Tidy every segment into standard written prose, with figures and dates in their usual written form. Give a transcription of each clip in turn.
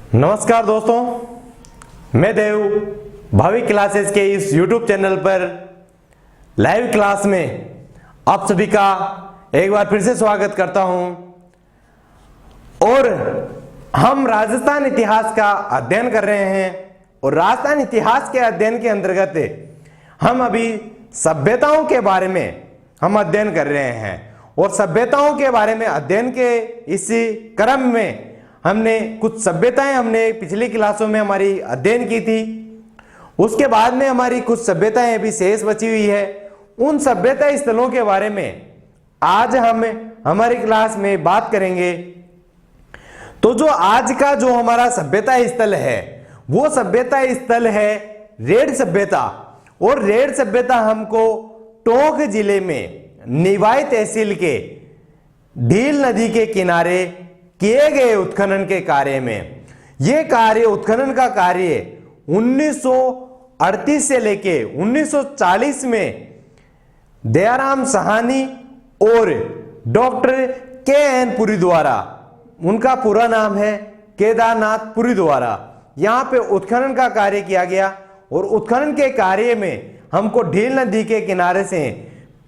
नमस्कार दोस्तों, मैं देव भावी क्लासेस के इस YouTube चैनल पर लाइव क्लास में आप सभी का एक बार फिर से स्वागत करता हूं। और हम राजस्थान इतिहास का अध्ययन कर रहे हैं और राजस्थान इतिहास के अध्ययन के अंतर्गत हम अभी सभ्यताओं के बारे में हम अध्ययन कर रहे हैं। और सभ्यताओं के बारे में अध्ययन के इसी क्रम में हमने कुछ सभ्यताएं हमने पिछली क्लासों में हमारी अध्ययन की थी। उसके बाद में हमारी कुछ सभ्यताएं अभी शेष बची हुई है। उन सभ्यता स्थलों के बारे में आज हम हमारी क्लास में बात करेंगे। तो जो आज का जो हमारा सभ्यता स्थल है वो सभ्यता स्थल है रेड सभ्यता। और रेड सभ्यता हमको टोंक जिले में निवाई तहसील के ढील नदी के किनारे किए गए उत्खनन के कार्य में, यह कार्य उत्खनन का कार्य 1938 से लेके 1940 में दयाराम साहनी और डॉक्टर के.एन. पुरी द्वारा, उनका पूरा नाम है केदारनाथ पुरी द्वारा, यहां पे उत्खनन का कार्य किया गया। और उत्खनन के कार्य में हमको ढील नदी के किनारे से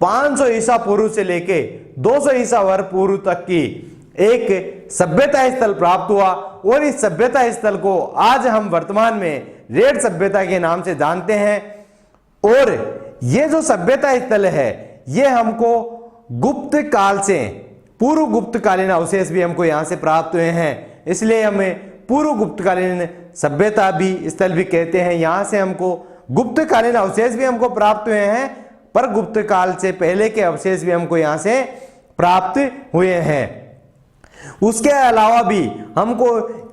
500 ईसा पूर्व से लेके 200 ईसा वर्ष पूर्व तक की एक सभ्यता स्थल प्राप्त हुआ। और इस सभ्यता स्थल को आज हम वर्तमान में रेड सभ्यता के नाम से जानते हैं। और ये जो सभ्यता स्थल है ये हमको गुप्त काल से पूर्व गुप्तकालीन अवशेष भी हमको यहां से प्राप्त हुए हैं, इसलिए हमें पूर्व गुप्तकालीन सभ्यता भी स्थल भी कहते हैं। यहां से हमको गुप्तकालीन अवशेष भी हमको प्राप्त हुए हैं, पर गुप्त काल से पहले के अवशेष भी हमको यहां से प्राप्त हुए हैं। उसके अलावा भी हमको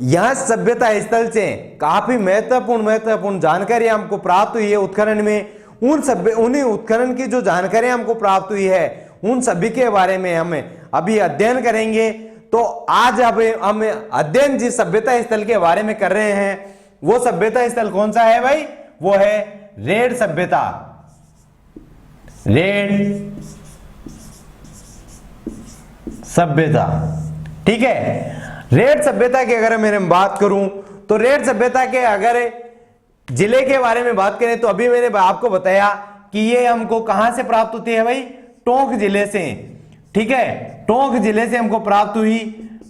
यहां सभ्यता स्थल से काफी महत्वपूर्ण जानकारी हमको प्राप्त हुई है उत्खनन में। उन्हीं उत्खनन की जो जानकारी हमको प्राप्त हुई है उन सभी के बारे में हम अभी अध्ययन करेंगे। तो आज अब हम अध्ययन जिस सभ्यता स्थल के बारे में कर रहे हैं वो सभ्यता स्थल कौन सा है भाई? वो है रेड सभ्यता। रेड सभ्यता, ठीक है। रेड सभ्यता की अगर मैं बात करूं तो रेड सभ्यता के अगर जिले के बारे में बात करें तो अभी मैंने आपको बताया कि ये हमको कहां से प्राप्त होती है भाई? टोंक जिले से, ठीक है। टोंक जिले से हमको प्राप्त हुई।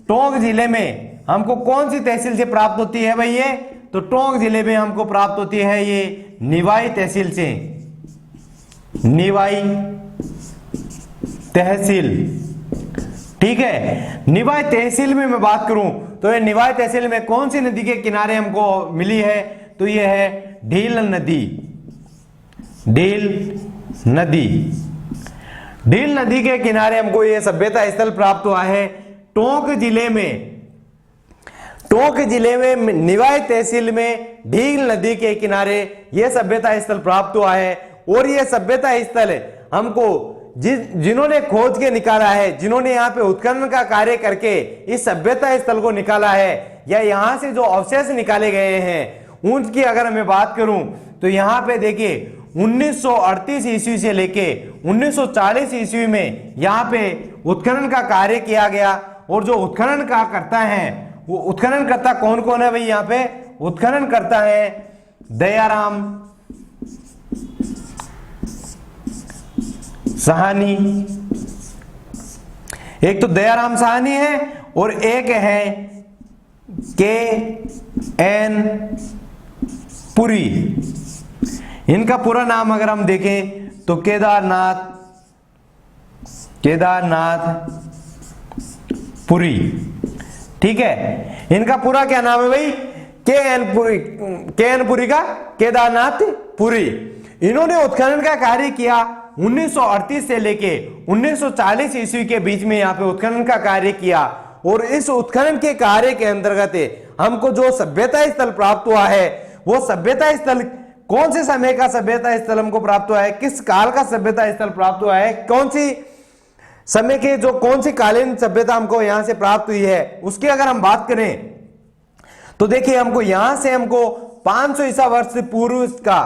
टोंक जिले में हमको कौन सी तहसील से प्राप्त होती है भाई? ये तो टोंक जिले में हमको प्राप्त होती है ये निवाई तहसील से। निवाई तहसील, ठीक है। निवाई तहसील में मैं बात करूं तो ये निवाई तहसील में कौन सी नदी के किनारे हमको मिली है? तो ये है ढील नदी। ढील नदी, ढील नदी के किनारे हमको ये सभ्यता स्थल प्राप्त हुआ है टोंक जिले में। टोंक जिले में निवाई तहसील में ढील नदी के किनारे यह सभ्यता स्थल प्राप्त हुआ है। और यह सभ्यता स्थल हमको जिन्होंने खोज के निकाला है, जिन्होंने यहाँ पे उत्खनन का कार्य करके इस सभ्यता स्थल को निकाला है, या यहाँ से जो अवशेष निकाले गए हैं उनकी अगर मैं बात करूं तो यहाँ पे देखिए 1938 ईस्वी से लेके 1940 ईस्वी में यहाँ पे उत्खनन का कार्य किया गया। और जो उत्खनन का करता है वो उत्खनन करता कौन कौन है भाई? यहाँ पे उत्खनन करता है दयाराम साहनी, एक तो दयाराम साहनी है और एक है के.एन. पुरी। इनका पूरा नाम अगर हम देखें तो केदारनाथ पुरी, ठीक है। इनका पूरा क्या नाम है भाई? के.एन. पुरी का केदारनाथ पुरी। इन्होंने उत्खनन का कार्य किया 1938 से लेके 1940 ईस्वी के बीच में यहाँ पे उत्खनन का कार्य किया। और इस उत्खनन के कार्य के अंतर्गत हमको जो सभ्यता स्थल प्राप्त हुआ है वो सभ्यता स्थल कौन से समय का सभ्यता स्थल हमको प्राप्त हुआ है? किस काल का सभ्यता स्थल प्राप्त हुआ है? कौन सी समय के जो कौन सी कालीन सभ्यता हमको यहां से प्राप्त हुई है उसकी अगर हम बात करें तो देखिए हमको यहां से हमको 500 ईसा वर्ष पूर्व का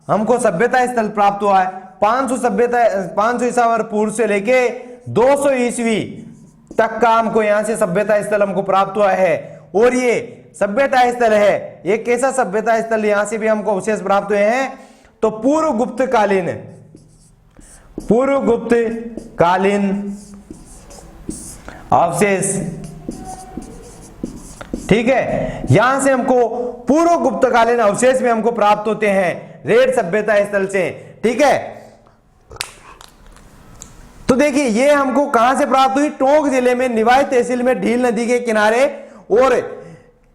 हमको सभ्यता स्थल प्राप्त हुआ है। 500 ईसा वर्ष पूर्व से लेके 200 ईस्वी तक का हमको यहां से सभ्यता स्थल हमको प्राप्त हुआ है। और ये सभ्यता स्थल है, ये कैसा सभ्यता स्थल, यहां से भी हमको अवशेष प्राप्त हुए हैं, तो पूर्व गुप्त कालीन अवशेष। ठीक है, यहां से हमको पूर्व गुप्तकालीन अवशेष भी हमको प्राप्त होते हैं रेड सभ्यता स्थल से। ठीक है, तो देखिए ये हमको कहां से प्राप्त हुई, टोंक जिले में निवाई तहसील में ढील नदी के किनारे। और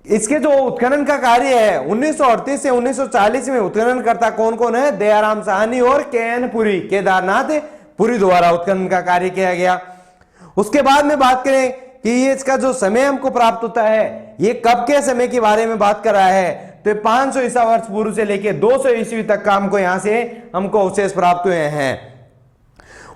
इसके जो उत्खनन का कार्य है 1938 से 1940 में उत्खनन करता कौन कौन है, दयाराम साहनी और के.एन. पुरी, केदारनाथ पुरी द्वारा उत्खनन का कार्य किया गया। उसके बाद में बात करें कि ये इसका जो समय हमको प्राप्त होता है, ये कब के समय के बारे में बात कर रहा है, तो 500 ईसा वर्ष पूर्व से लेके 200 ईस्वी तक का हमको यहां से हमको अवशेष प्राप्त हुए हैं।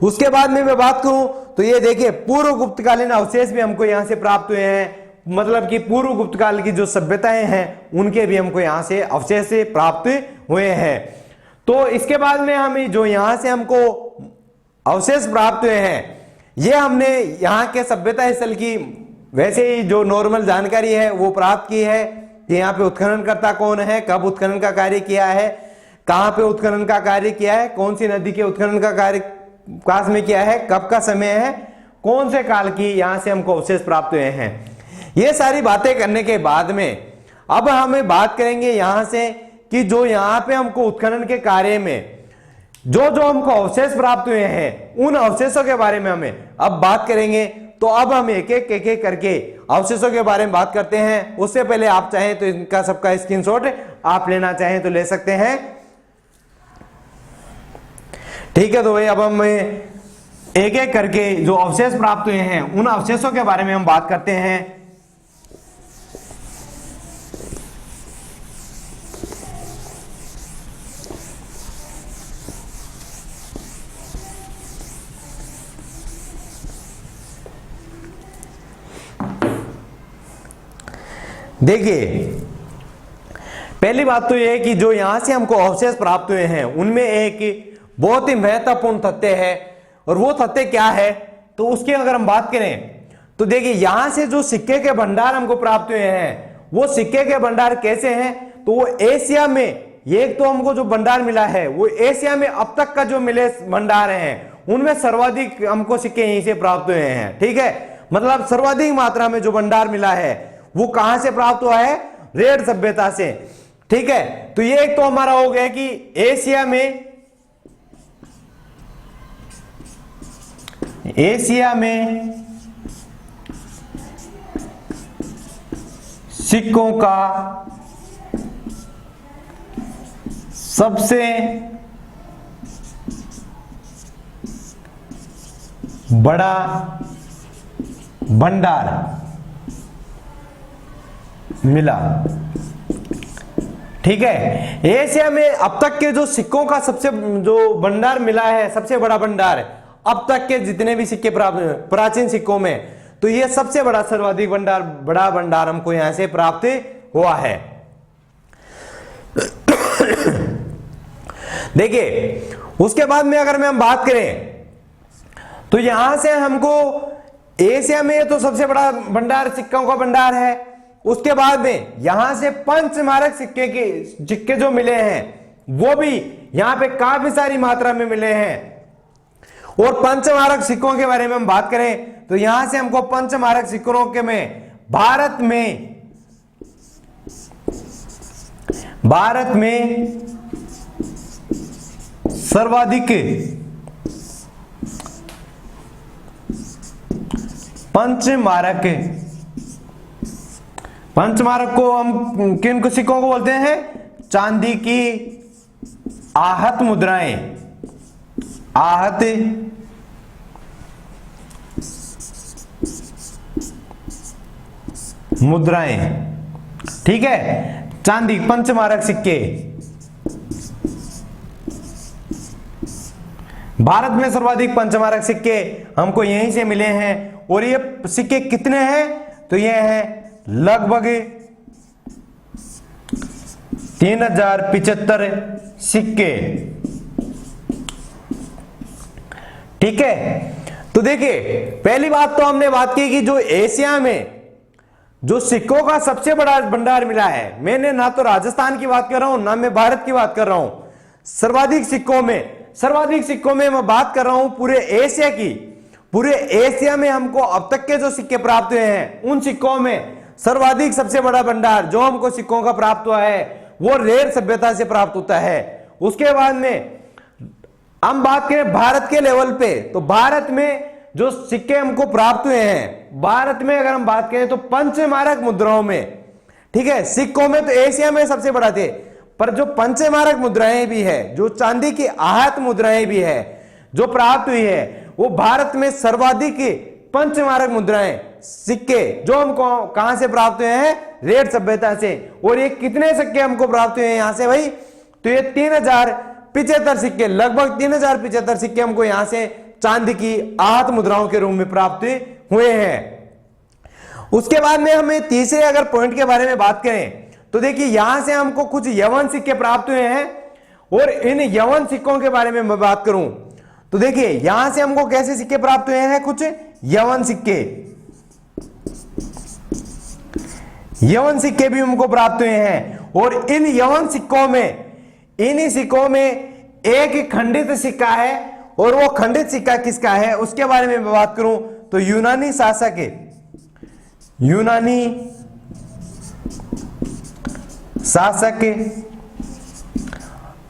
उसके बाद में मैं बात करूं तो ये देखिए पूर्व गुप्तकालीन अवशेष भी हमको यहां से प्राप्त हुए हैं, मतलब कि पूर्व गुप्त काल की जो सभ्यताएं हैं उनके भी हमको यहां से अवशेष प्राप्त हुए हैं। तो इसके बाद में हमें जो यहां से हमको अवशेष प्राप्त हुए हैं, ये हमने यहाँ के सभ्यता स्थल की वैसे ही जो नॉर्मल जानकारी है वो प्राप्त की है कि यहाँ पे उत्खनन करता कौन है, कब उत्खनन का कार्य किया है, कहाँ पे उत्खनन का कार्य किया है, कौन सी नदी के उत्खनन का कार्य काश में किया है, कब का समय है, कौन से काल की यहाँ से हमको अवशेष प्राप्त हुए हैं। ये सारी बातें करने के बाद में अब हमें बात करेंगे यहाँ से कि जो यहाँ पे हमको उत्खनन के कार्य में जो हमको अवशेष प्राप्त हुए हैं उन अवशेषों के बारे में हमें अब बात करेंगे। तो अब हम एक एक करके अवशेषों के बारे में बात करते हैं। उससे पहले आप चाहें तो इनका सबका स्क्रीनशॉट आप लेना चाहें तो ले सकते हैं। ठीक है, तो भाई अब हम एक एक करके जो अवशेष प्राप्त हुए हैं उन अवशेषों के बारे में हम बात करते हैं। देखिए पहली बात तो यह है कि जो यहां से हमको अवशेष प्राप्त हुए हैं उनमें एक बहुत ही महत्वपूर्ण तथ्य है, और वो तथ्य क्या है तो उसकी अगर हम बात करें तो देखिए यहां से जो सिक्के के भंडार हमको प्राप्त हुए हैं वो सिक्के के भंडार कैसे हैं, तो वो एशिया में एक तो हमको जो भंडार मिला है वो एशिया में अब तक का जो मिले भंडार हैं उनमें सर्वाधिक हमको सिक्के यहीं से प्राप्त हुए हैं। ठीक है, मतलब सर्वाधिक मात्रा में जो भंडार मिला है वो कहां से प्राप्त हुआ है, रेड सभ्यता से। ठीक है, तो ये एक तो हमारा हो गया कि एशिया में सिक्कों का सबसे बड़ा भंडार मिला। ठीक है, एशिया में अब तक के जो सिक्कों का सबसे जो भंडार मिला है, सबसे बड़ा भंडार अब तक के जितने भी सिक्के प्राचीन सिक्कों में, तो ये सबसे बड़ा सर्वाधिक भंडार, बड़ा भंडार हमको यहां से प्राप्त हुआ है। देखिए उसके बाद में अगर हम बात करें तो यहां से हमको एशिया में तो सबसे बड़ा भंडार सिक्कों का भंडार है। उसके बाद में यहां से पंचमारक सिक्के जो मिले हैं वो भी यहां पे काफी सारी मात्रा में मिले हैं। और पंचमारक सिक्कों के बारे में हम बात करें तो यहां से हमको पंचमारक सिक्कों के में भारत में सर्वाधिक पंचमारक को हम किन सिक्कों को बोलते हैं, चांदी की आहत मुद्राएं। ठीक है, चांदी पंचमारक सिक्के भारत में सर्वाधिक पंचमारक सिक्के हमको यहीं से मिले हैं। और ये सिक्के कितने हैं, तो ये हैं लगभग 3075 सिक्के। ठीक है, तो देखिए पहली बात तो हमने बात की कि जो एशिया में जो सिक्कों का सबसे बड़ा भंडार मिला है, मैंने ना तो राजस्थान की बात कर रहा हूं ना मैं भारत की बात कर रहा हूं, सर्वाधिक सिक्कों में मैं बात कर रहा हूं पूरे एशिया की। पूरे एशिया में हमको अब तक के जो सिक्के प्राप्त हुए हैं उन सिक्कों में सर्वाधिक सबसे बड़ा भंडार जो हमको सिक्कों का प्राप्त हुआ है वो रेर सभ्यता से प्राप्त होता है। उसके बाद में हम बात करें भारत के लेवल पे, तो भारत में जो सिक्के हमको प्राप्त हुए हैं, भारत में अगर हम बात करें तो पंचमारक मुद्राओं में, ठीक है, सिक्कों में तो एशिया में सबसे बड़ा थे, पर जो पंचमारक मुद्राएं भी है, जो चांदी की आहत मुद्राएं भी है जो प्राप्त हुई है, वो भारत में सर्वाधिक पंचमारक मुद्राएं सिक्के जो हमको कहां से प्राप्त हुए हैं, रेड सभ्यता से। और ये कितने सिक्के हमको प्राप्त हुए हैं यहां से भाई, तो ये 3075 सिक्के, लगभग 3075 सिक्के हमको यहां से चांदी की आहत मुद्राओं के रूप में प्राप्त हुए हैं। उसके बाद में हमें तीसरे अगर पॉइंट के बारे में बात करें तो देखिए यहां से हमको कुछ यवन सिक्के प्राप्त हुए हैं, और इन यवन सिक्कों के बारे में मैं बात करूं तो देखिए यहां से हमको कैसे सिक्के प्राप्त हुए हैं, कुछ यवन सिक्के भी हमको प्राप्त हुए हैं। और इन यवन सिक्कों में, इन्हीं सिक्कों में एक खंडित सिक्का है, और वो खंडित सिक्का किसका है उसके बारे में मैं बात करूं तो यूनानी शासक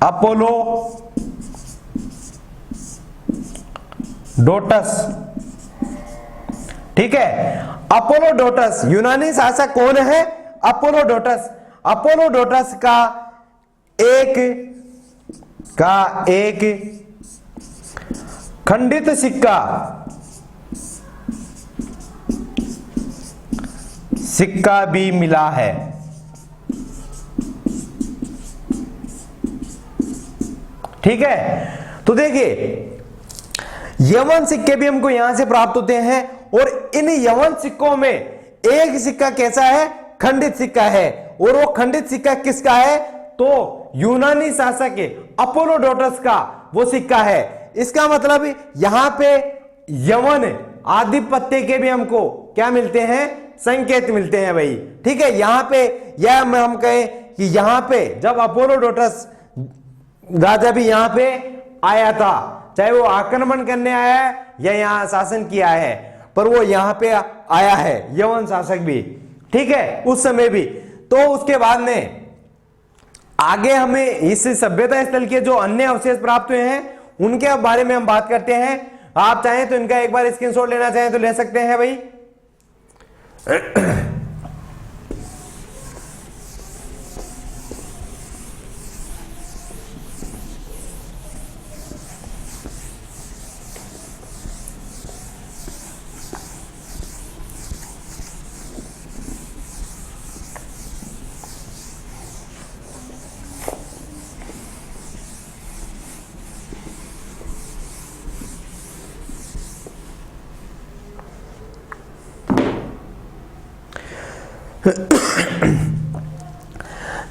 अपोलो डोटस, ठीक है, अपोलो डोटस, यूनानी शासक कौन है, अपोलो डोटस। अपोलो डोटस का एक खंडित सिक्का भी मिला है। ठीक है, तो देखिए यवन सिक्के भी हमको यहां से प्राप्त होते हैं, और इन यवन सिक्कों में एक सिक्का कैसा है, खंडित सिक्का है, और वो खंडित सिक्का किसका है, तो यूनानी शासक अपोलो डोटस का वो सिक्का है। इसका मतलब यहां पे यवन आधिपत्य के भी हमको क्या मिलते हैं, संकेत मिलते हैं भाई। ठीक है, यहां पे यह हम कहें कि यहां पे जब अपोलो डोटस राजा भी यहां पे आया था, चाहे वो आक्रमण करने आया है या यहां शासन किया है, पर वो यहां पे आया है यवन शासक भी, ठीक है, उस समय भी। तो उसके बाद में आगे हमें इस सभ्यता स्थल के जो अन्य अवशेष प्राप्त हुए हैं उनके बारे में हम बात करते हैं। आप चाहें तो इनका एक बार स्क्रीनशॉट लेना चाहें तो ले सकते हैं भाई।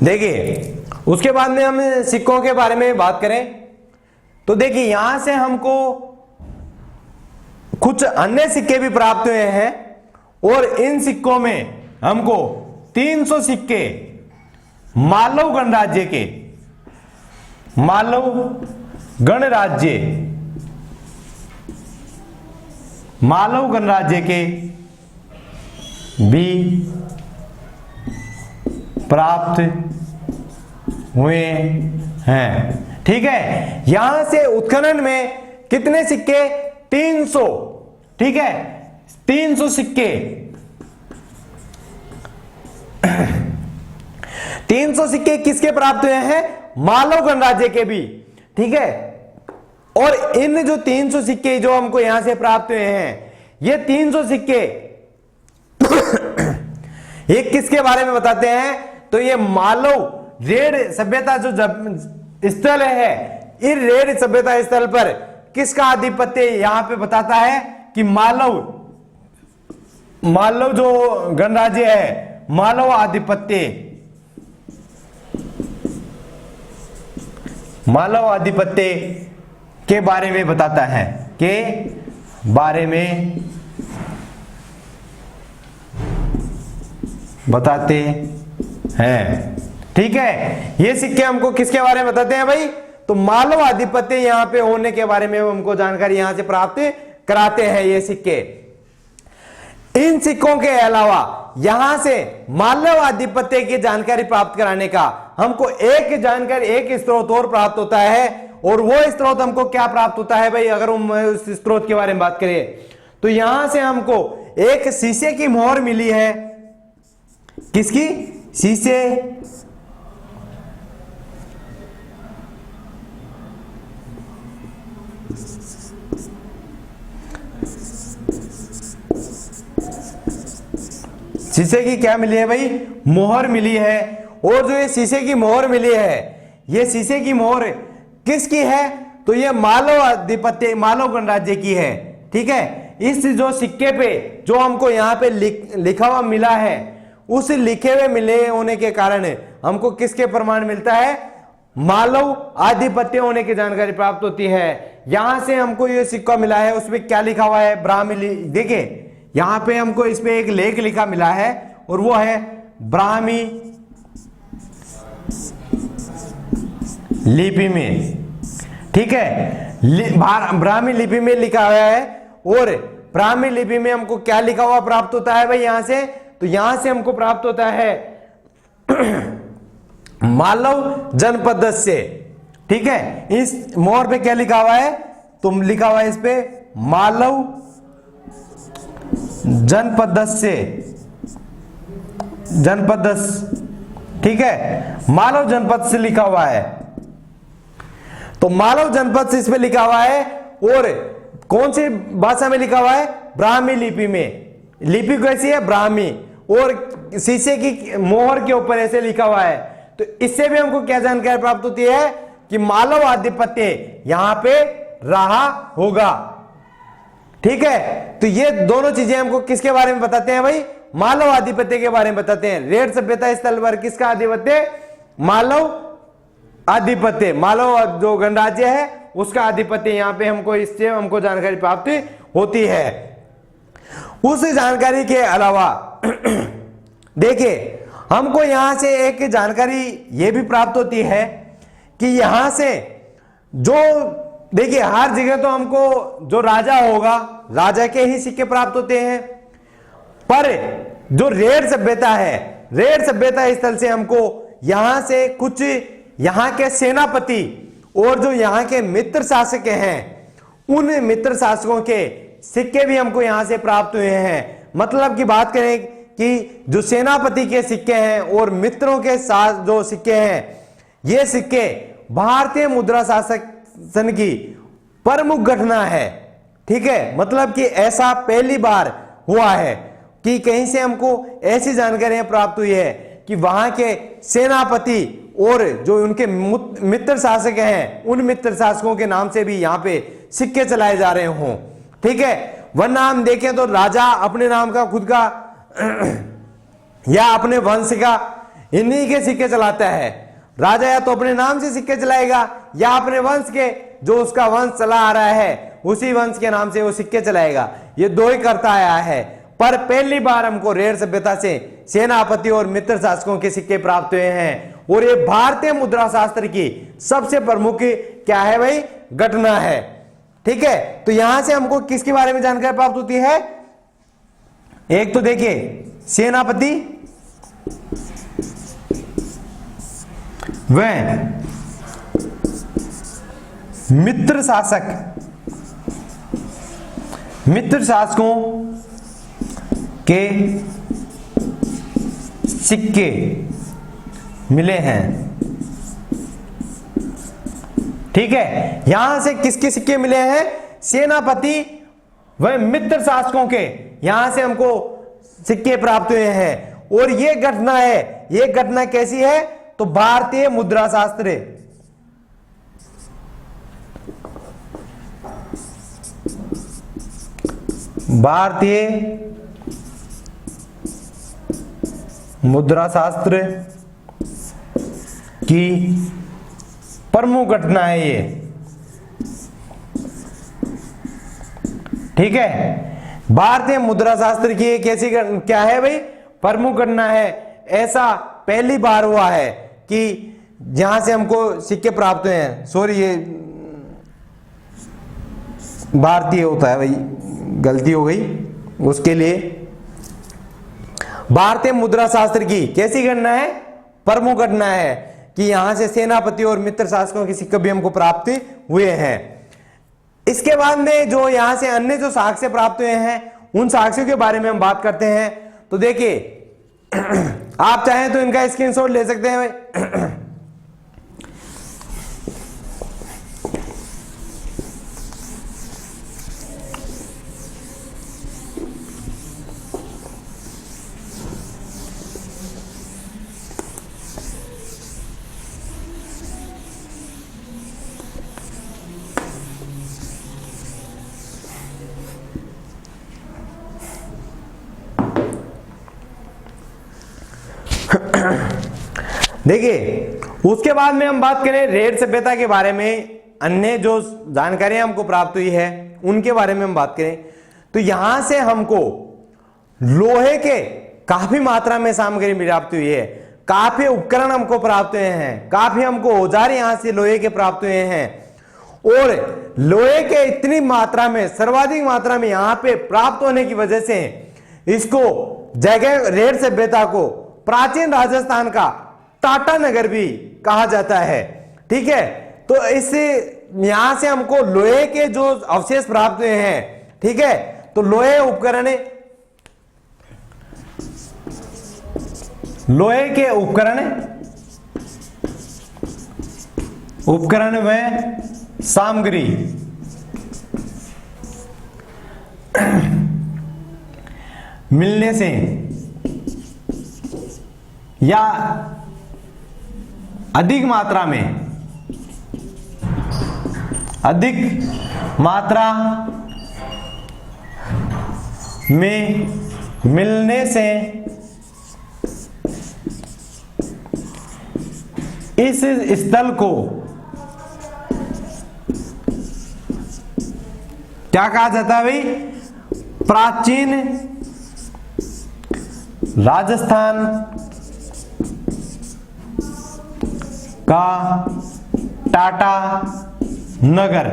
देखिए उसके बाद में हम सिक्कों के बारे में बात करें तो देखिए यहां से हमको कुछ अन्य सिक्के भी प्राप्त हुए हैं, और इन सिक्कों में हमको 300 सिक्के मालव गणराज्य के, मालव गणराज्य के भी प्राप्त हुए हैं। ठीक है, यहां से उत्खनन में कितने सिक्के, 300, ठीक है, 300 सिक्के 300 सिक्के किसके प्राप्त हुए हैं, मालव गणराज्य के भी। ठीक है, और इन जो 300 सिक्के जो हमको यहां से प्राप्त हुए हैं, ये 300 सिक्के ये किसके बारे में बताते हैं, तो ये मालव रेड सभ्यता जो स्थल है, इस रेड सभ्यता स्थल पर किसका आधिपत्य यहां पे बताता है कि मालव जो गणराज्य है, मालव आधिपत्य के बारे में बताता है, के बारे में बताते हैं। ठीक है, ये सिक्के हमको किसके बारे में बताते हैं भाई? तो मालव आधिपत्य यहाँ पे होने के बारे में हमको जानकारी यहां से प्राप्त कराते हैं ये सिक्के। इन सिक्कों के अलावा यहां से मालव आधिपत्य की जानकारी प्राप्त कराने का हमको एक जानकारी, एक स्रोत और प्राप्त होता है, और वो स्रोत हमको क्या प्राप्त होता है भाई? अगर हम उस स्रोत के बारे में बात करें तो यहां से हमको एक शीशे की मोहर मिली है। किसकी? शीशे शीशे की क्या मिली है भाई? मोहर मिली है। और जो ये शीशे की मोहर मिली है, ये शीशे की मोहर किसकी है? तो ये मालव आधिपत्य, मालव गणराज्य की है। ठीक है, इस जो सिक्के पे जो हमको यहाँ पे लिखा हुआ मिला है, उस लिखे हुए मिले होने के कारण हमको किसके प्रमाण मिलता है? मालव आधिपत्य होने की जानकारी प्राप्त होती है। यहां से हमको ये सिक्का मिला है, उसमें क्या लिखा हुआ है? ब्राह्मी। देखिए यहां पे हमको इस पे एक लेख लिखा मिला है, और वो है ब्राह्मी लिपि में। ठीक है, ब्राह्मी लिपि में लिखा हुआ है। और ब्राह्मी लिपि में हमको क्या लिखा हुआ प्राप्त होता है भाई? यहां से तो यहां से हमको प्राप्त होता है मालव जनपद से। ठीक है, इस मोहर पे क्या लिखा हुआ है? तो लिखा हुआ है इस पे मालव जनपद से, जनपद। ठीक है, मालव जनपद से लिखा हुआ है। तो मालव जनपद से इसमें लिखा हुआ है, और कौन सी भाषा में लिखा हुआ है? ब्राह्मी लिपि में। लिपि कैसी है? ब्राह्मी। और शीशे की मोहर के ऊपर ऐसे लिखा हुआ है। तो इससे भी हमको क्या जानकारी प्राप्त होती है कि मालव आधिपत्य यहां पे रहा होगा। ठीक है, तो ये दोनों चीजें हमको किसके बारे में बताते हैं भाई? मालव आधिपत्य के बारे में बताते हैं। रेड सभ्यता स्थल पर किसका आधिपत्य? मालव आधिपत्य, मालव जो गणराज्य है उसका आधिपत्य यहां पे हमको, इससे हमको जानकारी प्राप्त होती है। उस जानकारी के अलावा देखिए हमको यहां से एक जानकारी यह भी प्राप्त होती है कि यहां से जो, देखिए हर जगह तो हमको जो राजा होगा, राजा के ही सिक्के प्राप्त होते हैं, पर जो रेड सभ्यता है, रेड सभ्यता स्थल से हमको यहां से कुछ यहां के सेनापति और जो यहां के मित्र शासक हैं, उन मित्र शासकों के सिक्के भी हमको यहां से प्राप्त हुए हैं। मतलब की बात करें कि जो सेनापति के सिक्के हैं और मित्रों के साथ जो सिक्के हैं, ये सिक्के भारतीय मुद्रा शासन की प्रमुख घटना है। ठीक है, मतलब कि ऐसा पहली बार हुआ है कि कहीं से हमको ऐसी जानकारियां प्राप्त हुई है कि वहां के सेनापति और जो उनके मित्र शासक हैं, उन मित्र शासकों के नाम से भी यहां पे सिक्के चलाए जा रहे हों। ठीक है, वरना हम देखें तो राजा अपने नाम का, खुद का या अपने वंश का, इन्हीं के सिक्के चलाता है। राजा या तो अपने नाम से सिक्के चलाएगा या अपने वंश के, जो उसका वंश चला आ रहा है उसी वंश के नाम से वो सिक्के चलाएगा। ये दो ही करता आया है। पर पहली बार हमको रेड सभ्यता से सेनापति और मित्र शासकों के सिक्के प्राप्त हुए हैं, और ये भारतीय मुद्रा शास्त्र की सबसे प्रमुख क्या है भाई? घटना है। ठीक है, तो यहां से हमको किसके बारे में जानकारी प्राप्त होती है? एक तो देखिए सेनापति, वह मित्र शासक, मित्र शासकों के सिक्के मिले हैं। ठीक है, यहां से किसके सिक्के मिले हैं? सेनापति व मित्र शासकों के, यहां से हमको सिक्के प्राप्त हुए हैं। और ये घटना है, ये घटना कैसी है? तो भारतीय मुद्रा शास्त्र, भारतीय मुद्रा शास्त्र की प्रमुख घटना है ये। ठीक है, भारतीय मुद्रा शास्त्र की एक ऐसी क्या है भाई? प्रमुख घटना है। ऐसा पहली बार हुआ है कि जहां से हमको सिक्के प्राप्त हुए हैं। सॉरी, ये भारतीय होता है भाई, गलती हो गई। उसके लिए भारतीय मुद्रा शास्त्र की कैसी घटना है, प्रमुख घटना है कि यहां से सेनापति और मित्र शासकों के सिक्के भी हमको प्राप्त हुए हैं। इसके बाद में जो यहां से अन्य जो साक्ष्य प्राप्त हुए हैं, उन साक्ष्यों के बारे में हम बात करते हैं। तो देखिए आप चाहें तो इनका स्क्रीनशॉट ले सकते हैं भाई। देखिए उसके बाद में हम बात करें रेड सभ्यता के बारे में, अन्य जो जानकारियां हमको प्राप्त हुई है उनके बारे में हम बात करें तो यहां से हमको लोहे के काफी मात्रा में सामग्री प्राप्त हुई है, काफी उपकरण हमको प्राप्त हुए हैं, काफी हमको औजार यहां से लोहे के प्राप्त हुए हैं। और लोहे के इतनी मात्रा में, सर्वाधिक मात्रा में यहां पे प्राप्त होने की वजह से इसको जगह रेड सभ्यता को प्राचीन राजस्थान का टाटा नगर भी कहा जाता है। ठीक है, तो इससे यहां से हमको लोहे के जो अवशेष प्राप्त हुए हैं, ठीक है, तो लोहे उपकरण, लोहे के उपकरण व सामग्री मिलने से या अधिक मात्रा में मिलने से इस स्थल को क्या कहा जाता है भाई, प्राचीन राजस्थान का टाटा नगर।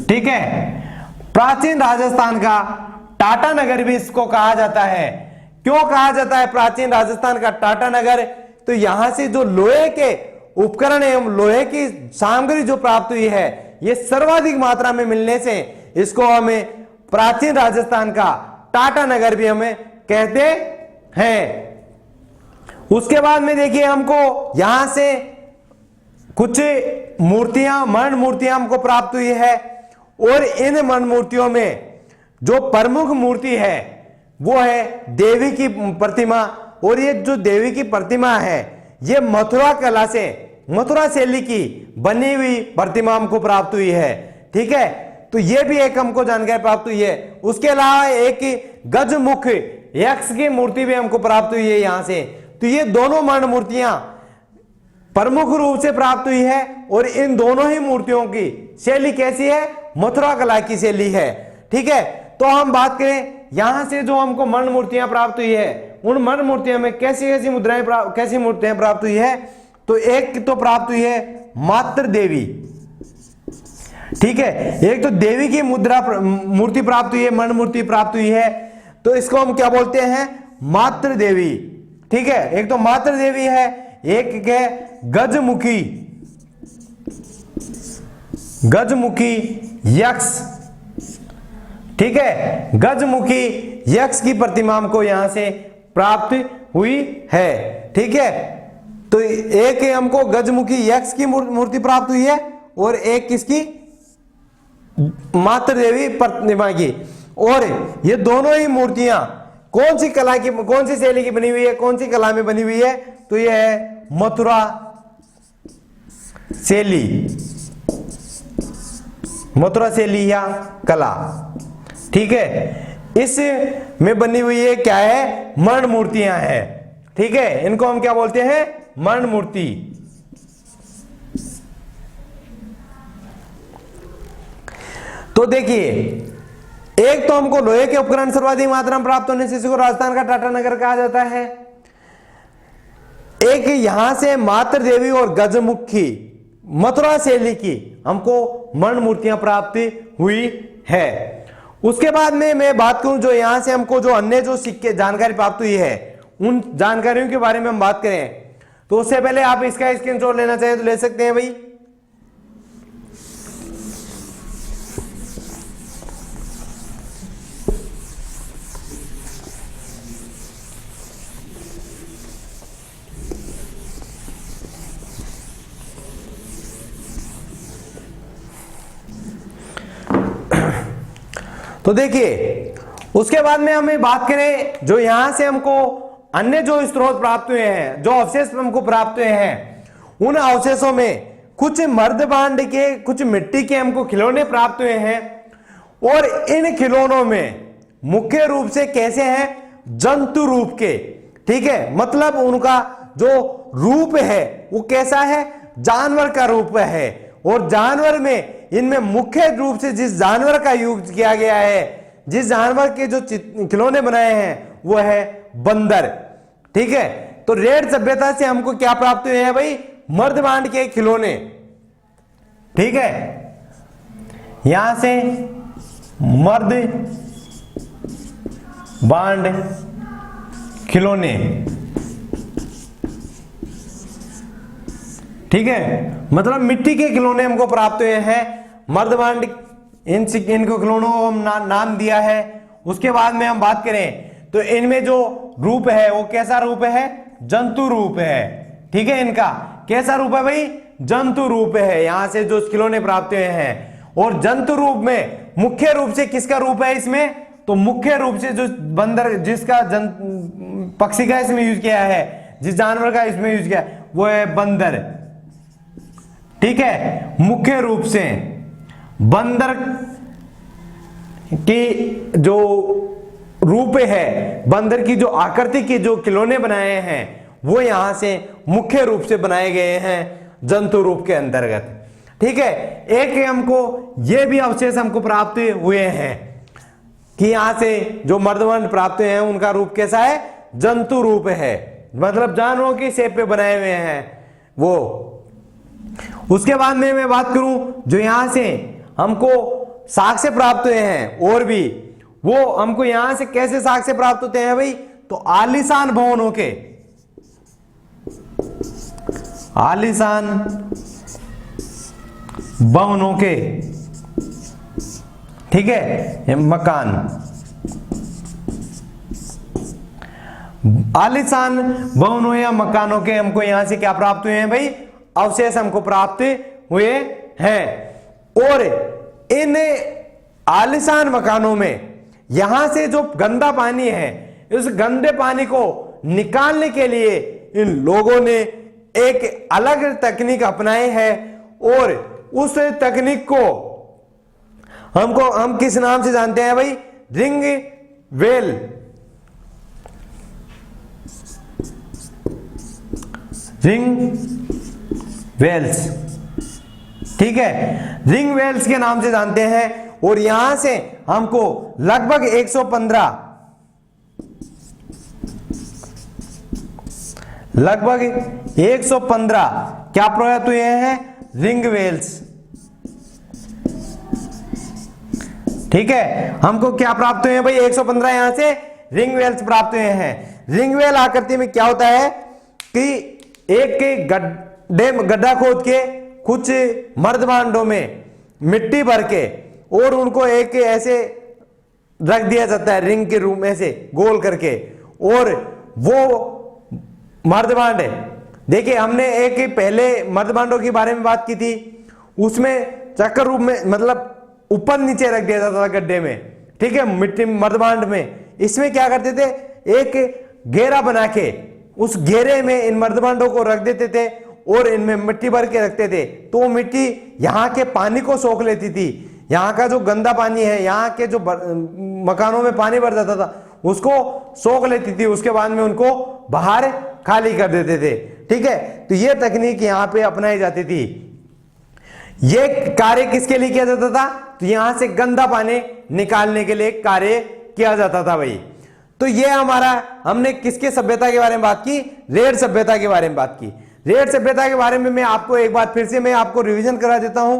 ठीक है, प्राचीन राजस्थान का टाटा नगर भी इसको कहा जाता है। क्यों कहा जाता है प्राचीन राजस्थान का टाटा नगर, तो यहां से जो लोहे के उपकरण एवं लोहे की सामग्री जो प्राप्त हुई है, ये सर्वाधिक मात्रा में मिलने से इसको हमें प्राचीन राजस्थान का टाटा नगर भी हमें कहते हैं। उसके बाद में देखिए हमको यहां से कुछ मूर्तियां, मरण मूर्तियां हमको प्राप्त हुई है और इन मरण मूर्तियों में जो प्रमुख मूर्ति है वो है देवी की प्रतिमा। और ये जो देवी की प्रतिमा है ये मथुरा कला से, मथुरा शैली की बनी हुई प्रतिमा हमको प्राप्त हुई है। ठीक है, तो ये भी एक हमको जानकारी प्राप्त हुई है। उसके अलावा एक गजमुख यक्ष की मूर्ति भी हमको प्राप्त हुई है यहां से। तो ये दोनों मरण मूर्तियां प्रमुख रूप से प्राप्त हुई है और इन दोनों ही मूर्तियों की शैली कैसी है, मथुरा कला की शैली है। ठीक है, तो हम बात करें यहां से जो हमको मरण मूर्तियां प्राप्त हुई है, उन मरण मूर्तियों में कैसी मुद्राएं, कैसी मूर्तियां प्राप्त हुई है, तो एक तो प्राप्त हुई है मातृ देवी। ठीक है, एक तो देवी की मूर्ति प्राप्त हुई है, मरण मूर्ति प्राप्त हुई है, तो इसको हम क्या बोलते हैं, मातृ देवी। ठीक है, एक तो मातृ देवी है, एक है गजमुखी यक्ष। ठीक है, गजमुखी यक्ष की प्रतिमा हमको यहां से प्राप्त हुई है। ठीक है, तो एक हमको गजमुखी यक्ष की मूर्ति प्राप्त हुई है और एक किसकी, मातृ देवी प्रतिमा की। और ये दोनों ही मूर्तियां कौन सी कला की, कौन सी शैली की बनी हुई है, कौन सी कला में बनी हुई है, तो ये है मथुरा शैली, मथुरा शैली या कला। ठीक है, इस में बनी हुई है क्या है, मरण मूर्तियां हैं। ठीक है, इनको हम क्या बोलते हैं, मरण मूर्ति। तो देखिए एक तो हमको लोहे के उपकरण सर्वाधिक मात्रा में प्राप्त होने से इसी को राजस्थान का टाटा नगर कहा जाता है। एक यहां से मात्र देवी और गजमुखी मथुरा शैली की हमको मरण मूर्तियां प्राप्त हुई है। उसके बाद में मैं बात करूं जो यहां से हमको जो अन्य जो सिक्के जानकारी प्राप्त हुई है उन जानकारियों के बारे में हम बात करें तो उससे पहले आप इसका स्क्रीनशॉट लेना चाहे तो ले सकते हैं भाई। तो देखिए उसके बाद में हमें बात करें जो यहां से हमको अन्य जो स्रोत प्राप्त हुए हैं, जो अवशेष हमको प्राप्त हुए हैं, उन अवशेषों में कुछ मर्दबांड के कुछ मिट्टी के हमको खिलौने प्राप्त हुए हैं और इन खिलौनों में मुख्य रूप से कैसे हैं, जंतु रूप के। ठीक है, मतलब उनका जो रूप है वो कैसा है, जानवर का रूप है। और जानवर में इनमें मुख्य रूप से जिस जानवर का यूज किया गया है, जिस जानवर के जो खिलौने बनाए हैं वो है बंदर। ठीक है, तो रेड सभ्यता से हमको क्या प्राप्त हुए हैं भाई, मर्दबांड के खिलौने। ठीक है, यहां से मर्द बांड खिलौने। ठीक है, मतलब मिट्टी के खिलौने हमको प्राप्त हुए हैं, मर्दबांड इनको खिलौनों को हम नाम दिया है। उसके बाद में हम बात करें तो इनमें जो रूप है वो कैसा रूप है, जंतु रूप है। ठीक है, इनका कैसा रूप है भाई, जंतु रूप है। यहां से जो खिलौने प्राप्त हुए हैं और जंतु रूप में मुख्य रूप से किसका रूप है इसमें, तो मुख्य रूप से जो बंदर जिसका पक्षी का इसमें यूज किया है, जिस जानवर का इसमें यूज किया है वो है बंदर। ठीक है, मुख्य रूप से बंदर की जो रूप है, बंदर की जो आकृति के जो खिलौने बनाए हैं वो यहां से मुख्य रूप से बनाए गए हैं जंतु रूप के अंतर्गत। ठीक है, एक हमको ये भी अवशेष हमको प्राप्त हुए हैं कि यहां से जो मर्दबांड प्राप्त हुए हैं उनका रूप कैसा है, जंतु रूप है, मतलब जानवरों की शेप पे बनाए हुए हैं वो। उसके बाद में मैं बात करूं जो यहां से हमको साक्ष्य प्राप्त हुए हैं और भी, वो हमको यहां से कैसे साक्ष्य प्राप्त होते हैं भाई, तो आलीशान भवनों के, आलीशान भवनों के। ठीक है, ये मकान, आलीशान भवनों या मकानों के हमको यहां से क्या प्राप्त हुए हैं भाई, अवशेष हमको प्राप्त हुए हैं। और इन आलीशान मकानों में यहां से जो गंदा पानी है, इस गंदे पानी को निकालने के लिए इन लोगों ने एक अलग तकनीक अपनाई है और उस तकनीक को हम किस नाम से जानते हैं भाई, रिंग वेल। Ring Wales. ठीक है, रिंग वेल्स के नाम से जानते हैं। और यहां से हमको लगभग 115 क्या प्राप्त हुए हैं, रिंग वेल्स। ठीक है, हमको क्या प्राप्त हुए हैं भाई, 115 यहां से रिंग वेल्स प्राप्त हुए हैं। रिंग वेल आकृति में क्या होता है कि एक गड्ढा खोद के कुछ मर्दबांडों में मिट्टी भर के और उनको एक ऐसे रख दिया जाता है रिंग के रूप में से गोल करके, और वो मर्दबांड है। देखिए हमने एक पहले मर्दबांडों के बारे में बात की थी, उसमें चक्कर रूप में मतलब ऊपर नीचे रख दिया जाता था गड्ढे में। ठीक है, मिट्टी मर्दबांड में इसमें क्या करते थे, एक घेरा बना के उस घेरे में इन मर्दबांडों को रख देते थे और इनमें मिट्टी भर के रखते थे, तो वो मिट्टी यहाँ के पानी को सोख लेती थी। यहाँ का जो गंदा पानी है, यहाँ के जो मकानों में पानी भर जाता था उसको सोख लेती थी, उसके बाद में उनको बाहर खाली कर देते थे। ठीक है, तो ये तकनीक यहाँ पे अपनाई जाती थी। ये कार्य किसके लिए किया जाता था, तो यहां से गंदा पानी निकालने के लिए कार्य किया जाता था भाई। तो ये हमारा, हमने किसके सभ्यता के बारे में बात की? रेड सभ्यता के बारे में बात की। रेड सभ्यता के बारे में मैं आपको एक बार फिर से मैं आपको रिवीजन करा देता हूं।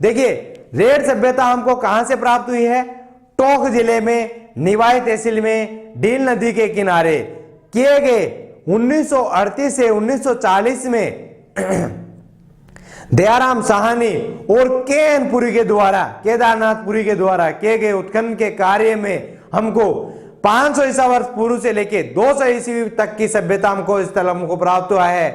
देखिए, रेड सभ्यता हमको कहां से प्राप्त हुई है? टोंक जिले में निवाई तहसील में डील नदी के किनारे किए गए 1938 से 1940 में दयाराम साहनी और के.एन. पुरी के द्वारा, केदारनाथ पुरी के द्वारा किए गए उत्खनन के कार्य में हमको 500 ईसा वर्ष पूर्व से लेके 200 ईस्वी तक की सभ्यता हमको इस स्थल हमको प्राप्त हुआ है।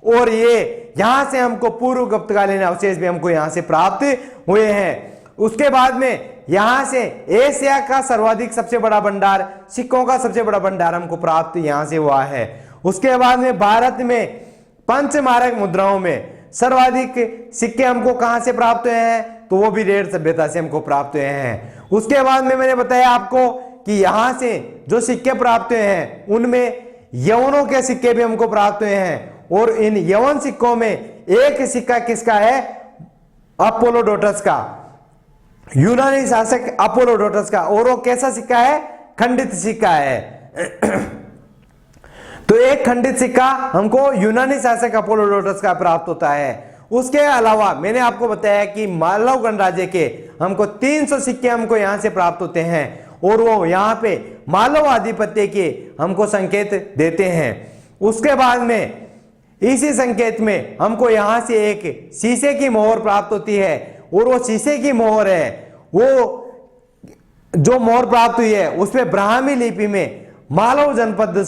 और ये यहां से हमको पूर्व गुप्तकालीन अवशेष भी हमको यहां से प्राप्त हुए हैं। उसके बाद में यहां से एशिया का सर्वाधिक सबसे बड़ा भंडार, सिक्कों का सबसे बड़ा भंडार हमको प्राप्त यहां से हुआ है। उसके बाद में भारत में पंचमारक मुद्राओं में सर्वाधिक सिक्के हमको कहां से प्राप्त हुए हैं? तो वो भी रेड सभ्यता से हमको प्राप्त हुए हैं। उसके बाद में मैंने बताया आपको कि यहां से जो सिक्के प्राप्त हुए हैं उनमें यवनों के सिक्के भी हमको प्राप्त हुए हैं। और इन यवन सिक्कों में एक सिक्का किसका है? अपोलोडोटस का, यूनानी शासक अपोलोडोटस का। और वो कैसा सिक्का है? खंडित सिक्का है। तो एक खंडित सिक्का हमको यूनानी शासक अपोलोडोटस का प्राप्त होता है। उसके अलावा मैंने आपको बताया कि मालव गणराज्य के हमको 300 सिक्के हमको यहां से प्राप्त होते हैं और वो यहां पे मालव आधिपत्य के हमको संकेत देते हैं। उसके बाद में इसी संकेत में हमको यहां से एक शीशे की मोहर प्राप्त होती है और वो शीशे की मोहर है, वो जो मोहर प्राप्त हुई है उसमें ब्राह्मी लिपि में मालव जनपद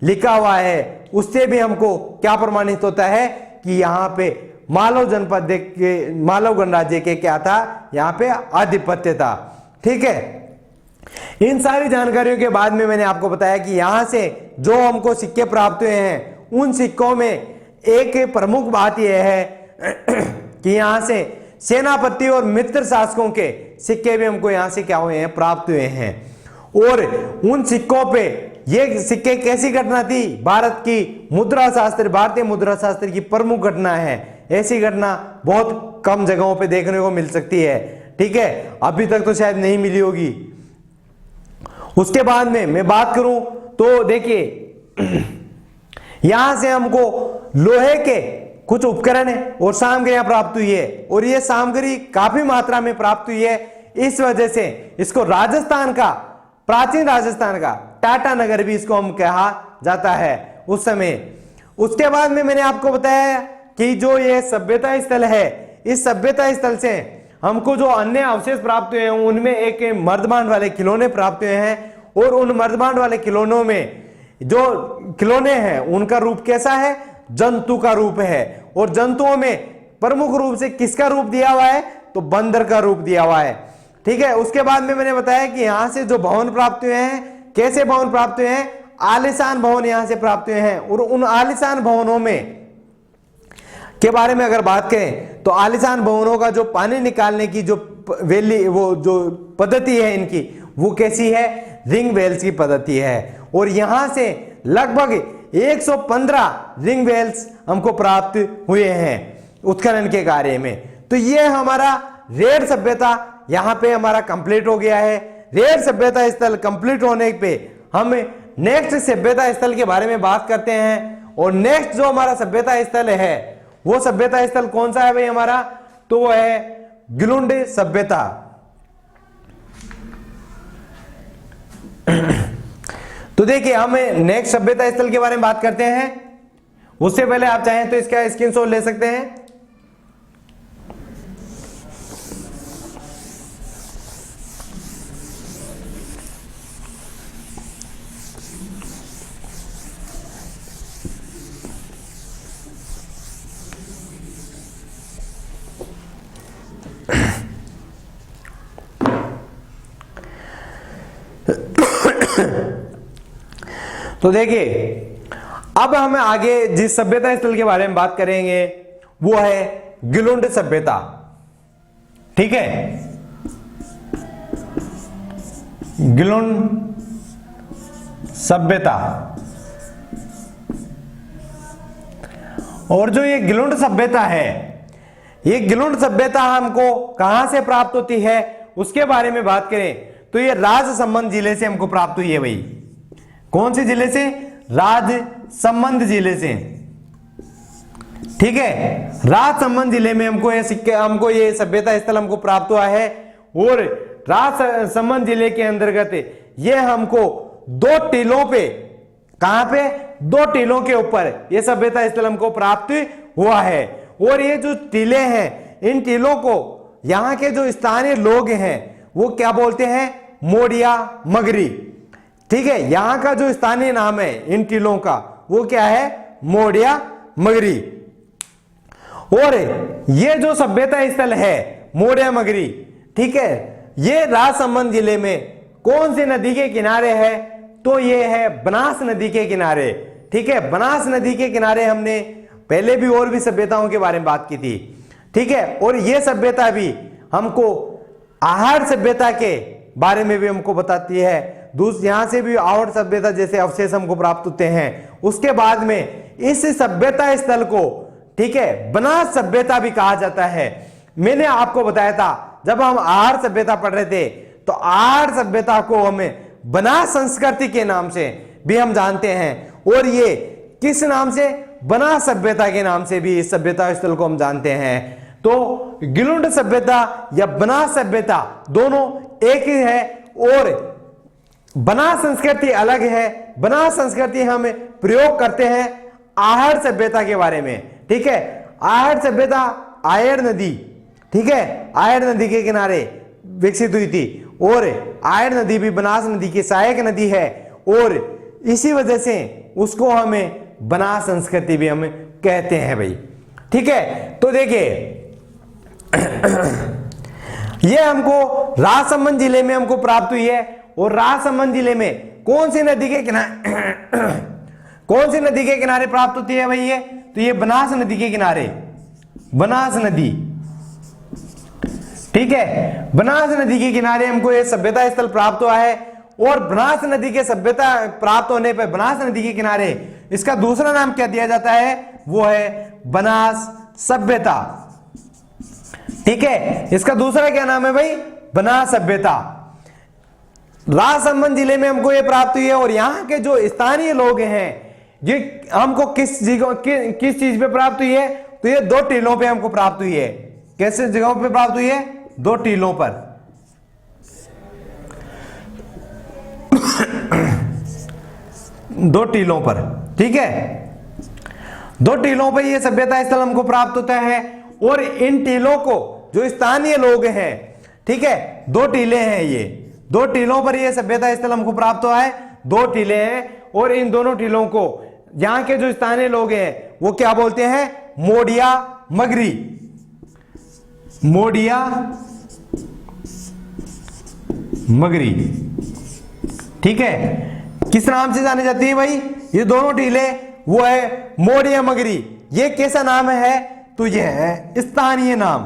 लिखा हुआ है। उससे भी हमको क्या प्रमाणित होता है कि यहाँ पे मालव जनपद के, मालव गणराज्य के क्या था? यहाँ पे आधिपत्य था। ठीक है, इन सारी जानकारियों के बाद में मैंने आपको बताया कि यहां से जो हमको सिक्के प्राप्त हुए हैं उन सिक्कों में एक प्रमुख बात यह है कि यहां से सेनापति और मित्र शासकों के सिक्के भी हमको यहां से क्या हुए हैं? प्राप्त हुए हैं। और उन सिक्कों पे ये सिक्के कैसी घटना थी? भारत की मुद्रा शास्त्र, भारतीय मुद्रा शास्त्र की प्रमुख घटना है। ऐसी घटना बहुत कम जगहों पे देखने को मिल सकती है। ठीक है, अभी तक तो शायद नहीं मिली होगी। उसके बाद में मैं बात करूं तो देखिए, यहां से हमको लोहे के कुछ उपकरण और सामग्रियां प्राप्त हुई है और ये सामग्री काफी मात्रा में प्राप्त हुई है। इस वजह से इसको राजस्थान का, प्राचीन राजस्थान का टाटा नगर भी इसको हम कहा जाता है उस समय। उसके बाद में मैंने आपको बताया कि जो ये सभ्यता स्थल है, इस सभ्यता स्थल से हमको जो अन्य अवशेष प्राप्त हुए हैं उनमें एक मर्दबांड वाले खिलौने प्राप्त हुए हैं। और उन मर्दबांड वाले खिलौनों में जो खिलौने हैं उनका रूप कैसा है? जंतु का रूप है। और जंतुओं में प्रमुख रूप से किसका रूप दिया हुआ है? तो बंदर का रूप दिया हुआ है। ठीक है, उसके बाद में मैंने बताया कि यहां से जो भवन प्राप्त हुए हैं, कैसे भवन प्राप्त हुए हैं? आलीशान भवन यहां से प्राप्त हुए हैं। और उन आलीशान भवनों में के बारे में अगर बात करें तो आलीशान भवनों का जो पानी निकालने की जो वेली, वो जो पद्धति है इनकी, वो कैसी है? रिंग वेल्स की पद्धति है। और यहां से लगभग 115 रिंग वेल्स हमको प्राप्त हुए हैं उत्खनन के कार्य में। तो ये हमारा रेड सभ्यता यहां पे हमारा कंप्लीट हो गया है। रेड सभ्यता स्थल कंप्लीट होने पे हम नेक्स्ट सभ्यता स्थल के बारे में बात करते हैं। और नेक्स्ट जो हमारा सभ्यता स्थल है वो सभ्यता स्थल कौन सा है भाई हमारा? तो वो है गिलुंड सभ्यता। तो देखिए, हम नेक्स्ट सभ्यता स्थल के बारे में बात करते हैं। उससे पहले आप चाहें तो इसका स्क्रीनशॉट ले सकते हैं। तो देखिए, अब हम आगे जिस सभ्यता स्थल के बारे में बात करेंगे वो है गिलुंड सभ्यता। ठीक है, गिलुंड सभ्यता। और जो ये गिलुंड सभ्यता है, ये गिलुंड सभ्यता हमको कहां से प्राप्त होती है उसके बारे में बात करें तो ये राजसमंद जिले से हमको प्राप्त हुई है भाई। कौन से जिले से? राजसमंद जिले से। ठीक है, राजसमंद जिले में हमको ये सभ्यता स्थल हमको प्राप्त हुआ है। और राजसमंद जिले के अंतर्गत ये हमको 2 टीलों पे, कहां पे? 2 टीलों के ऊपर ये सभ्यता स्थल हमको प्राप्त हुआ है। और ये जो टीले हैं, इन टीलों को यहां के जो स्थानीय लोग हैं वो क्या बोलते हैं? मोडिया मगरी। ठीक है, यहां का जो स्थानीय नाम है इन टीलों का वो क्या है? मोडिया मगरी। और ये जो सभ्यता स्थल है मोडिया मगरी, ठीक है, ये राजसमंद जिले में कौन सी नदी के किनारे है? तो ये है बनास नदी के किनारे। ठीक है, बनास नदी के किनारे हमने पहले भी और भी सभ्यताओं के बारे में बात की थी। ठीक है, और ये सभ्यता भी हमको आहड़ सभ्यता के बारे में भी हमको बताती है। यहां से भी आहड़ सभ्यता जैसे अवशेष हमको प्राप्त होते हैं। उसके बाद में इस सभ्यता स्थल को, ठीक है, बनास सभ्यता भी कहा जाता है। मैंने आपको बताया था जब हम आहड़ सभ्यता पढ़ रहे थे तो आहड़ सभ्यता को हमें बनास संस्कृति के नाम से भी हम जानते हैं। और ये किस नाम से? बनास सभ्यता के नाम से भी इस सभ्यता स्थल को हम जानते हैं। तो गिलुंड सभ्यता या बनास सभ्यता दोनों एक ही है और बनास संस्कृति अलग है। बनास संस्कृति हम प्रयोग करते हैं आहड़ सभ्यता के बारे में। ठीक है, आहड़ सभ्यता आयर नदी, ठीक है, आयर नदी के किनारे विकसित हुई थी। और आयर नदी भी बनास नदी की सहायक नदी है और इसी वजह से उसको हमें बनास संस्कृति भी हम कहते हैं भाई। ठीक है, तो देखिए ये हमको राजसमंद जिले में हमको प्राप्त हुई है। और राजसमंद जिले में कौन सी नदी के किनारे कौन सी नदी के किनारे प्राप्त होती है भाई? ये तो ये बनास नदी के किनारे, बनास नदी। ठीक है, बनास नदी के किनारे हमको ये सभ्यता स्थल प्राप्त हुआ है। और बनास नदी के सभ्यता प्राप्त होने पर बनास नदी के किनारे इसका दूसरा नाम क्या दिया जाता है? वो है बनास सभ्यता। ठीक है, इसका दूसरा क्या नाम है भाई? बनास सभ्यता। राजसमंद जिले में हमको ये प्राप्त हुई है। और यहाँ के जो स्थानीय लोग हैं ये हमको किस चीज पे प्राप्त हुई है? तो ये 2 टीलों पे हमको प्राप्त हुई है। कैसे जगहों पे प्राप्त हुई है? 2 टीलों पर। 2 टीलों पर। ठीक है, 2 टीलों पर यह सभ्यता स्थल हमको प्राप्त होता है। और इन टीलों को जो स्थानीय लोग हैं, ठीक है, 2 टीले हैं, ये 2 टीलों पर यह सभ्यता स्थल हमको प्राप्त हुआ है। 2 टीले हैं और इन दोनों टीलों को यहां के जो स्थानीय लोग हैं वो क्या बोलते हैं? मोडिया मगरी। मोडिया मगरी। ठीक है, किस नाम से जाने जाती है भाई? ये दोनों टीले वो है मोडिया मगरी। ये कैसा नाम है? तो ये है स्थानीय नाम,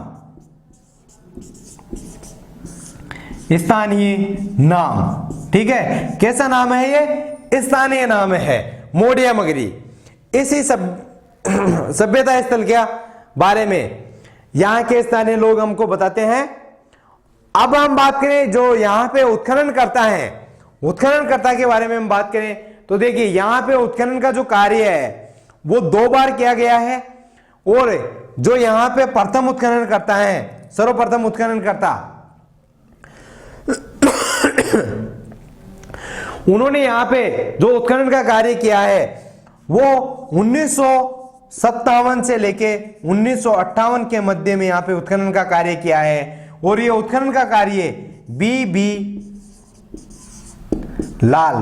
स्थानीय नाम। ठीक है, कैसा नाम है? ये स्थानीय नाम है मोडिया मगरी। इसी सभ्यता स्थल के बारे में यहां के स्थानीय लोग हमको बताते हैं। अब हम बात करें जो यहां पे उत्खनन करता है, उत्खननकर्ता के बारे में हम बात करें तो देखिए यहां पे उत्खनन का जो कार्य है वो 2 बार किया गया है। और जो यहां पे प्रथम उत्खनन करता है, सर्वप्रथम उत्खनन करता, उन्होंने यहां पे जो उत्खनन का कार्य किया है वो 1957 से लेके 1958 के मध्य में यहां पे उत्खनन का कार्य किया है। और ये उत्खनन का कार्य बी लाल,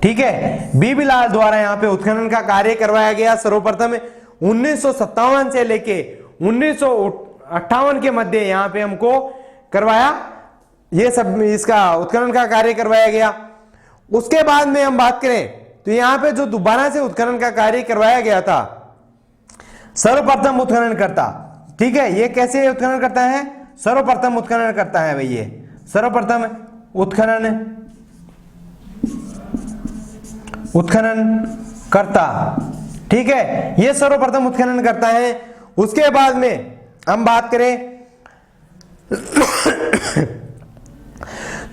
ठीक है, बी लाल द्वारा यहां पे उत्खनन का कार्य करवाया गया। सर्वप्रथम 1957 से लेके 1958 के मध्य यहां पे हमको करवाया, ये सब इसका उत्खनन का कार्य करवाया गया। उसके बाद में हम बात करें तो यहां पे जो दोबारा से उत्खनन का कार्य करवाया गया था, सर्वप्रथम उत्खनन करता, ठीक है, ये कैसे उत्खनन करता है? सर्वप्रथम उत्खनन करता है भाई, ये सर्वप्रथम उत्खनन करता, ठीक है, ये सर्वप्रथम उत्खनन करता है। उसके बाद में हम बात करें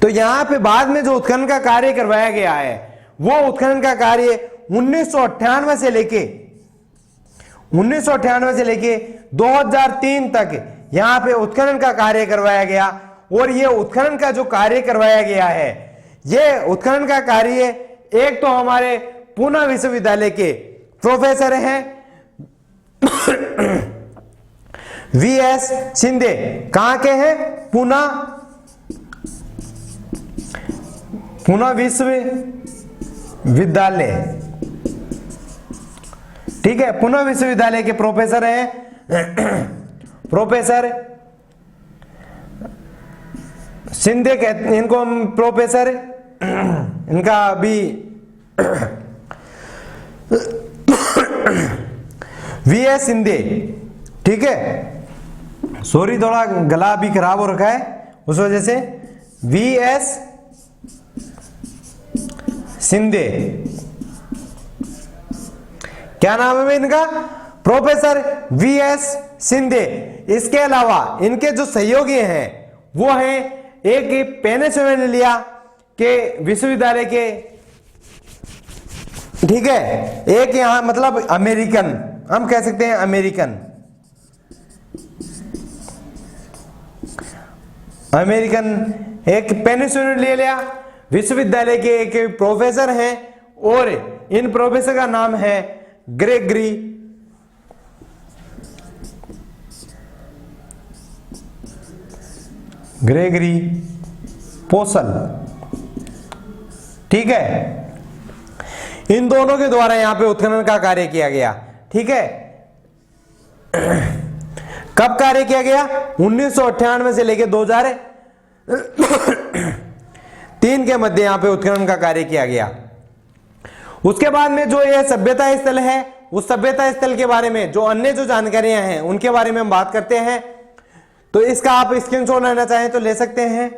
तो यहां पे बाद में जो उत्खनन का कार्य करवाया गया है वो उत्खनन का कार्य 1998 से लेके 2003 तक यहां पे उत्खनन का कार्य करवाया गया। और ये उत्खनन का जो कार्य करवाया गया है, ये उत्खनन का कार्य एक तो हमारे पूना विश्वविद्यालय के प्रोफेसर हैं वीएस शिंदे, कहां के हैं? पूना विश्वविद्यालय, ठीक है, पूना विश्वविद्यालय के प्रोफेसर हैं प्रोफेसर शिंदे कहते हैं इनको हम, प्रोफेसर इनका अभी वीएस शिंदे, ठीक है, सॉरी थोड़ा गला भी खराब हो रखा है उस वजह से। वीएस शिंदे, क्या नाम है इनका? Professor V S Shinde. इसके अलावा इनके जो सहयोगी हैं वो हैं एक पेनिसिलिया के विश्वविद्यालय के, ठीक है, एक यहां मतलब अमेरिकन, हम कह सकते हैं अमेरिकन एक पेनिसिलिया विश्वविद्यालय के एक प्रोफेसर हैं और इन प्रोफेसर का नाम है ग्रेगरी पोसल, ठीक है। इन दोनों के द्वारा यहां पे उत्खनन का कार्य किया गया, ठीक है। कब कार्य किया गया? 1998 से लेकर 2003 के मध्य यहां पे उत्खनन का कार्य किया गया। उसके बाद में जो यह सभ्यता स्थल है, उस सभ्यता स्थल के बारे में जो अन्य जो जानकारियां हैं उनके बारे में हम बात करते हैं। तो इसका आप स्क्रीनशॉट लेना चाहें तो ले सकते हैं।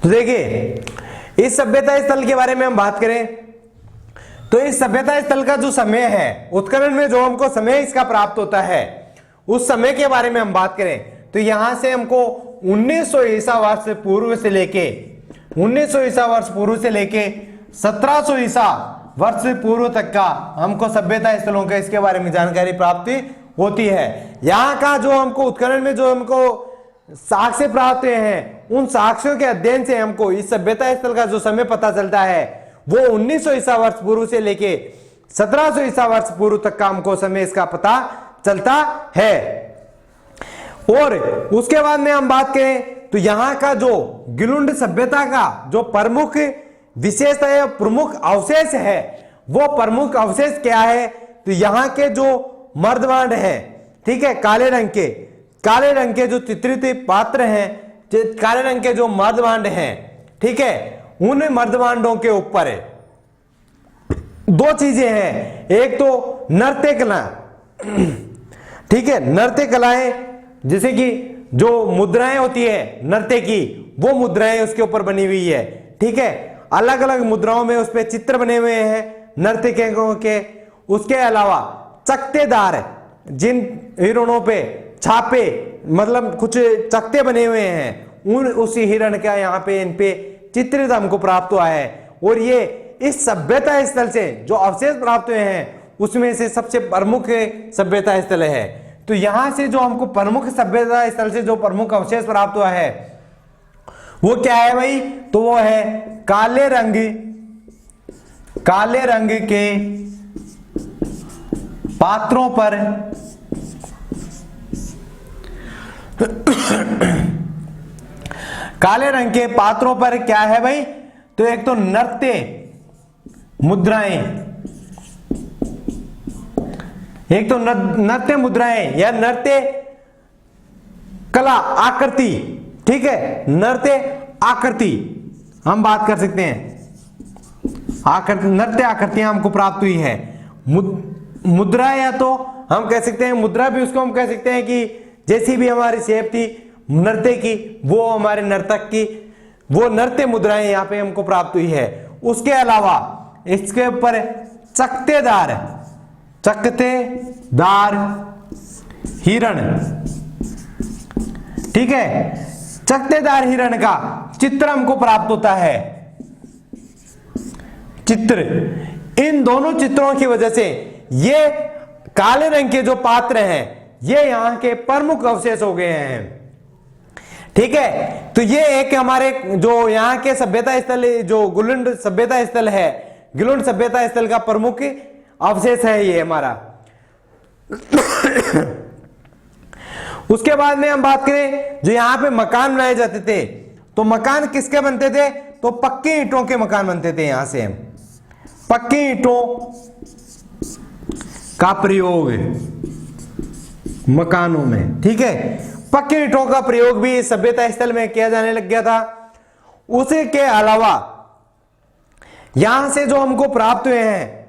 तो देखिए इस सभ्यता स्थल के बारे में हम बात करें तो इस सभ्यता स्थल का जो समय है, उत्खनन में जो हमको समय इसका प्राप्त होता है, उस समय के बारे में हम बात करें तो यहां से हमको 1900 ईसा वर्ष पूर्व से लेके 1900 ईसा वर्ष पूर्व से लेके 1700 ईसा वर्ष पूर्व तक का हमको सभ्यता स्थलों के इसके बारे में जानकारी प्राप्ति होती है। यहाँ का जो हमको उत्खनन में जो हमको साक्ष्य प्राप्त हुए हैं, उन साक्ष्यों के अध्ययन से हमको इस सभ्यता स्थल का जो समय पता चलता है वो 1900 ईसा वर्ष पूर्व से लेके 1700 ईसा वर्ष पूर्व तक का हमको समय इसका पता चलता है। और उसके बाद में हम बात करें तो यहाँ का जो गिलुंड सभ्यता का जो प्रमुख विशेषता है, प्रमुख अवशेष है, वो प्रमुख अवशेष क्या है? तो यहाँ के जो मर्दमांड है, ठीक है, काले रंग के जो चित्रित पात्र हैं, काले रंग के जो मर्दमांड हैं, ठीक है, उन मर्दमांडों के ऊपर दो चीजें हैं। एक तो नृत्य कला, ठीक है, नृत्य कलाएं, जैसे कि जो मुद्राएं होती है नृत्य की, वो मुद्राएं उसके ऊपर बनी हुई है, ठीक है, अलग अलग मुद्राओं में उस पे चित्र बने हुए हैं नर्तकियों के। उसके अलावा चकतेदार, जिन हिरणों पे छापे मतलब कुछ चकते बने हुए हैं, उन उसी हिरण का यहाँ पे इन पे चित्रित हमको प्राप्त हुआ है। और ये इस सभ्यता स्थल से जो अवशेष प्राप्त हुए हैं उसमें से सबसे प्रमुख सभ्यता स्थल है। तो यहां से जो हमको प्रमुख सभ्यता स्थल से जो प्रमुख अवशेष प्राप्त हुआ है वो क्या है भाई? तो वो है काले रंग के पात्रों पर काले रंग के पात्रों पर क्या है भाई? तो एक तो नृत्य मुद्राएं, एक तो नृत्य मुद्राएं या नृत्य कला, आकृति, ठीक है, नृत्य आकृति हम बात कर सकते हैं। आकृति, नृत्य आकृतियां हमको प्राप्त हुई है। मुद्रा, या तो हम कह सकते हैं मुद्रा भी उसको हम कह सकते हैं कि जैसी भी हमारी शेप थी नृत्य की, वो हमारे नर्तक की, वो नृत्य मुद्राएं यहाँ पे हमको प्राप्त हुई है। उसके अलावा इसके ऊपर चकतेदार हिरण, ठीक है, चकतेदार हिरण का चित्र हमको प्राप्त होता है। चित्र, इन दोनों चित्रों की वजह से ये काले रंग के जो पात्र हैं ये यहाँ के प्रमुख अवशेष हो गए हैं, ठीक है। तो ये एक हमारे जो यहाँ के सभ्यता स्थल, जो गुलुंड सभ्यता स्थल है, गिलुंड सभ्यता स्थल का प्रमुख अवशेष है ये हमारा। उसके बाद में हम बात करें जो यहाँ पे मकान बनाए जाते थे, तो मकान किसके बनते थे? तो पक्की ईंटों के मकान बनते थे। यहां से पक्की ईंटों का प्रयोग मकानों में, ठीक है, पक्की ईंटों का प्रयोग भी सभ्यता स्थल में किया जाने लग गया था। उसी के अलावा यहां से जो हमको प्राप्त हुए हैं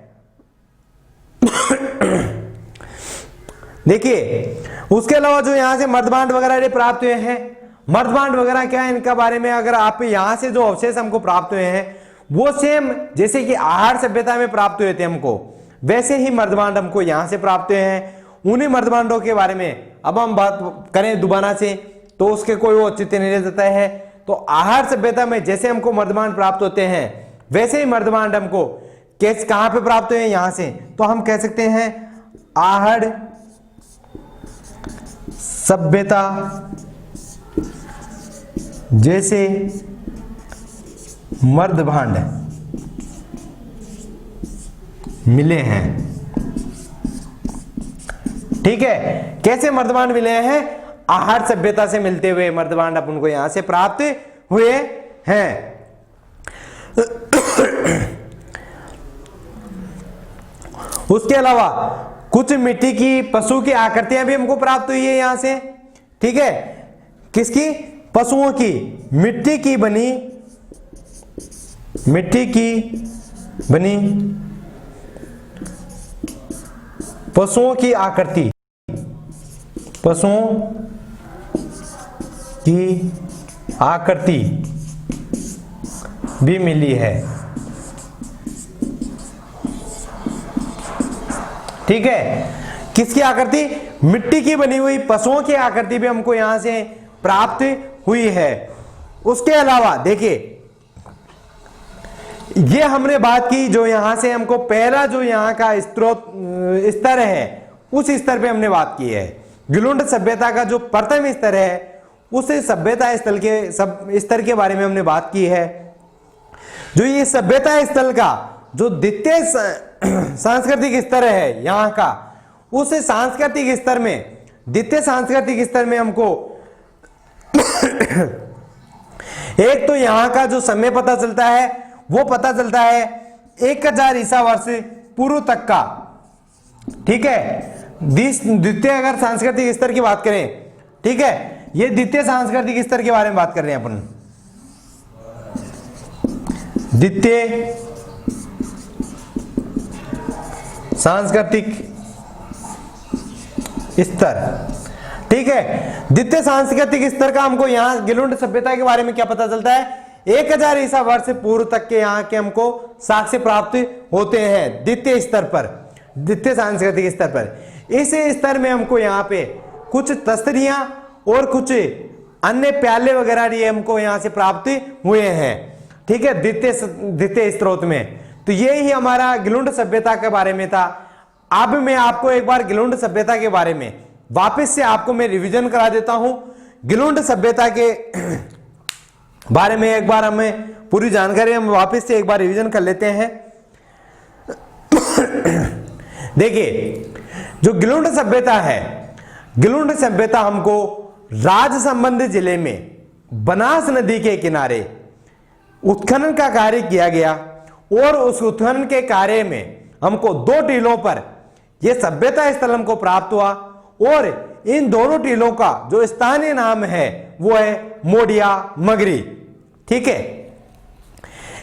देखिए, उसके अलावा जो यहां से मर्दभांड वगैरह प्राप्त हुए हैं, मर्दभांड वगैरह क्या है, इनका बारे में अगर आप यहां से जो अवशेष हमको प्राप्त हुए हैं वो सेम जैसे कि आहार सभ्यता में प्राप्त हुए थे हमको, वैसे ही मर्दभांड हमको यहां से प्राप्त हुए हैं। उन्हीं मर्दभांडों के बारे में अब हम बात करें दोबारा से, तो उसके कोई वो औचित्य नहीं रह जाता है। तो आहार सभ्यता में जैसे हमको मर्दभांड प्राप्त होते हैं वैसे ही मर्दभांड हमको कैसे कहां पे प्राप्त हुए? यहां से। तो हम कह सकते हैं आहड़ सभ्यता जैसे मर्दभांड मिले हैं, ठीक है। कैसे मर्दभांड मिले हैं? आहार सभ्यता से मिलते हुए मर्दभांड अपन को यहां से प्राप्त हुए हैं। उसके अलावा कुछ मिट्टी की पशु की आकृतियां भी हमको प्राप्त हुई है यहां से, ठीक है। किसकी? पशुओं की, मिट्टी की बनी पशुओं की आकृति, पशुओं की आकृति भी मिली है, ठीक है। किसकी आकृति? मिट्टी की बनी हुई पशुओं की आकृति भी हमको यहां से प्राप्त हुई है। उसके अलावा देखिए, ये हमने बात की जो यहां से हमको पहला जो यहां का स्तर है उस स्तर पे हमने बात की है। गिलुंड सभ्यता का जो प्रथम स्तर है उस सभ्यता स्तर के बारे में हमने बात की है। जो ये सभ्यता स्थल का जो द्वितीय सांस्कृतिक स्तर है यहाँ का, उस सांस्कृतिक स्तर में, द्वितीय सांस्कृतिक स्तर में हमको एक तो यहाँ का जो समय पता चलता है वो पता चलता है 1000 ईसा वर्ष पूर्व तक का, ठीक है। द्वितीय अगर सांस्कृतिक स्तर की बात करें, ठीक है, ये द्वितीय सांस्कृतिक स्तर के बारे में बात कर रहे हैं अपन। द्वितीय सांस्कृतिक स्तर, ठीक है। द्वितीय सांस्कृतिक स्तर का हमको यहाँ गिलुंड सभ्यता के बारे में क्या पता चलता है? 1000 ईसा वर्ष पूर्व तक के यहाँ के हमको साक्ष्य प्राप्त होते हैं द्वितीय स्तर पर, द्वितीय सांस्कृतिक स्तर पर। इस स्तर में हमको यहाँ पे कुछ तस्तरियां और कुछ अन्य प्याले वगैरह ये हमको यहाँ से प्राप्त हुए हैं, ठीक है, द्वितीय स्रोत में। तो ये ही हमारा गिलुंड सभ्यता के बारे में था। अब मैं आपको एक बार गिलुंड सभ्यता के बारे में वापस से आपको मैं रिवीजन करा देता हूं। गिलुंड सभ्यता के बारे में एक बार हमें पूरी जानकारी हम वापस से एक बार रिवीजन कर लेते हैं। देखिए, जो गिलुंड सभ्यता है, गिलुंड सभ्यता हमको राजसमंद जिले में बनास नदी के किनारे उत्खनन का कार्य किया गया और उस उत्खनन के कार्य में हमको 2 टीलों पर यह सभ्यता स्थल हमको प्राप्त हुआ और इन दोनों टीलों का जो स्थानीय नाम है वो है मोडिया मगरी। ठीक है,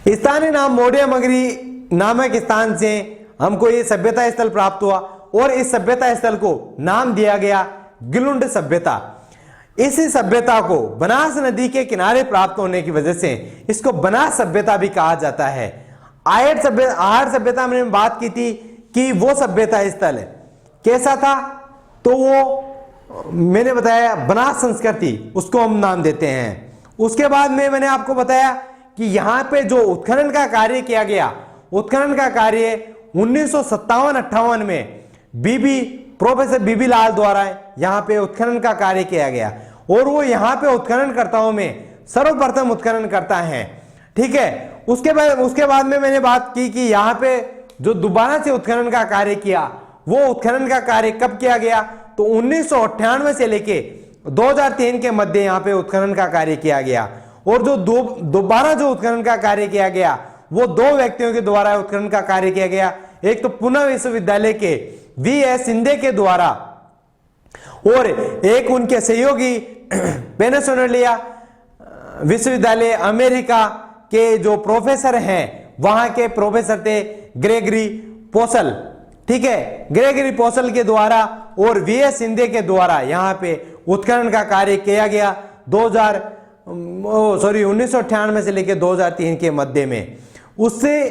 स्थानीय नाम मोडिया मगरी नामक स्थान से हमको ये सभ्यता स्थल प्राप्त हुआ और इस सभ्यता स्थल को नाम दिया गया गिलुंड सभ्यता। इसी सभ्यता को बनास नदी के किनारे प्राप्त होने की वजह से इसको बनास सभ्यता भी कहा जाता है। आहट सभ्यता में बात की थी कि वो सभ्यता स्थल कैसा था, तो वो मैंने बताया बनास संस्कृति, उसको हम नाम देते हैं। उसके बाद में मैंने आपको बताया कि यहाँ पे जो उत्खनन का कार्य किया गया, उत्खनन का कार्य 1957-58 में प्रोफेसर बीबी लाल द्वारा यहाँ पे उत्खनन का कार्य किया गया और वो यहाँ पे उत्खननकर्ताओं में सर्वप्रथम उत्खनन करता है। ठीक है, उसके बाद में मैंने बात की कि यहाँ पे जो दोबारा से उत्खनन का कार्य किया, वो उत्खनन का कार्य कब किया गया, तो 1998 से लेके 2003 के मध्य यहाँ पे उत्खनन का कार्य किया गया। और जो दोबारा जो उत्खनन का कार्य किया गया वो 2 व्यक्तियों के द्वारा उत्खनन का कार्य किया गया। एक तो पुणे विश्वविद्यालय के V.S. शिंदे के द्वारा और एक उनके सहयोगी पेनिसुलेला विश्वविद्यालय अमेरिका के जो प्रोफेसर हैं, वहां के प्रोफेसर थे ग्रेगरी पोसल। ठीक है, ग्रेगरी पोसल के द्वारा और V.S. शिंदे के द्वारा यहाँ पे उत्खनन का कार्य किया गया 1998 से लेकर 2003 के मध्य में। उससे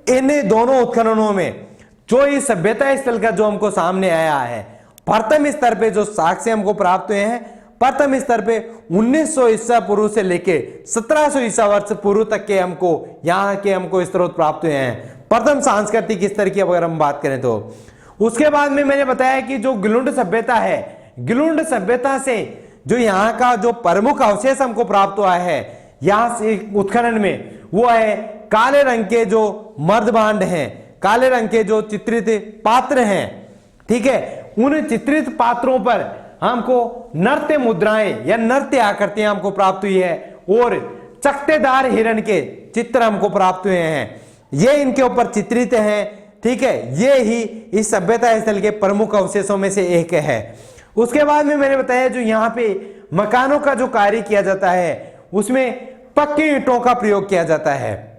इन दोनों उत्खननों में जो इस सभ्यता स्थल का जो हमको सामने आया है, प्रथम स्तर पे जो साक्ष्य हमको प्राप्त हुए हैं, प्रथम स्तर पे 1900 ईसा पूर्व से लेके 1700 ईसा वर्ष पूर्व तक के हमको स्रोत प्राप्त हुए हैं, प्रथम सांस्कृतिक स्तर की अगर हम बात करें तो। उसके बाद में मैंने बताया कि जो गिलुंड सभ्यता है, गिलुंड सभ्यता से जो यहाँ का जो प्रमुख अवशेष हमको प्राप्त हुआ है यहाँ से उत्खनन में, वो है काले रंग के जो मर्दभांड हैं, काले रंग के जो चित्रित पात्र हैं। ठीक है, उन चित्रित पात्रों पर हमको नृत्य मुद्राएं या नृत्य आकृतियां हमको प्राप्त हुई है और चकतेदार हिरण के चित्र हमको प्राप्त हुए हैं, ये इनके ऊपर चित्रित हैं। ठीक है, ये ही इस सभ्यता स्थल के प्रमुख अवशेषों में से एक है। उसके बाद में मैंने बताया जो यहाँ पे मकानों का जो कार्य किया जाता है, उसमें पक्की ईंटों का प्रयोग किया जाता है।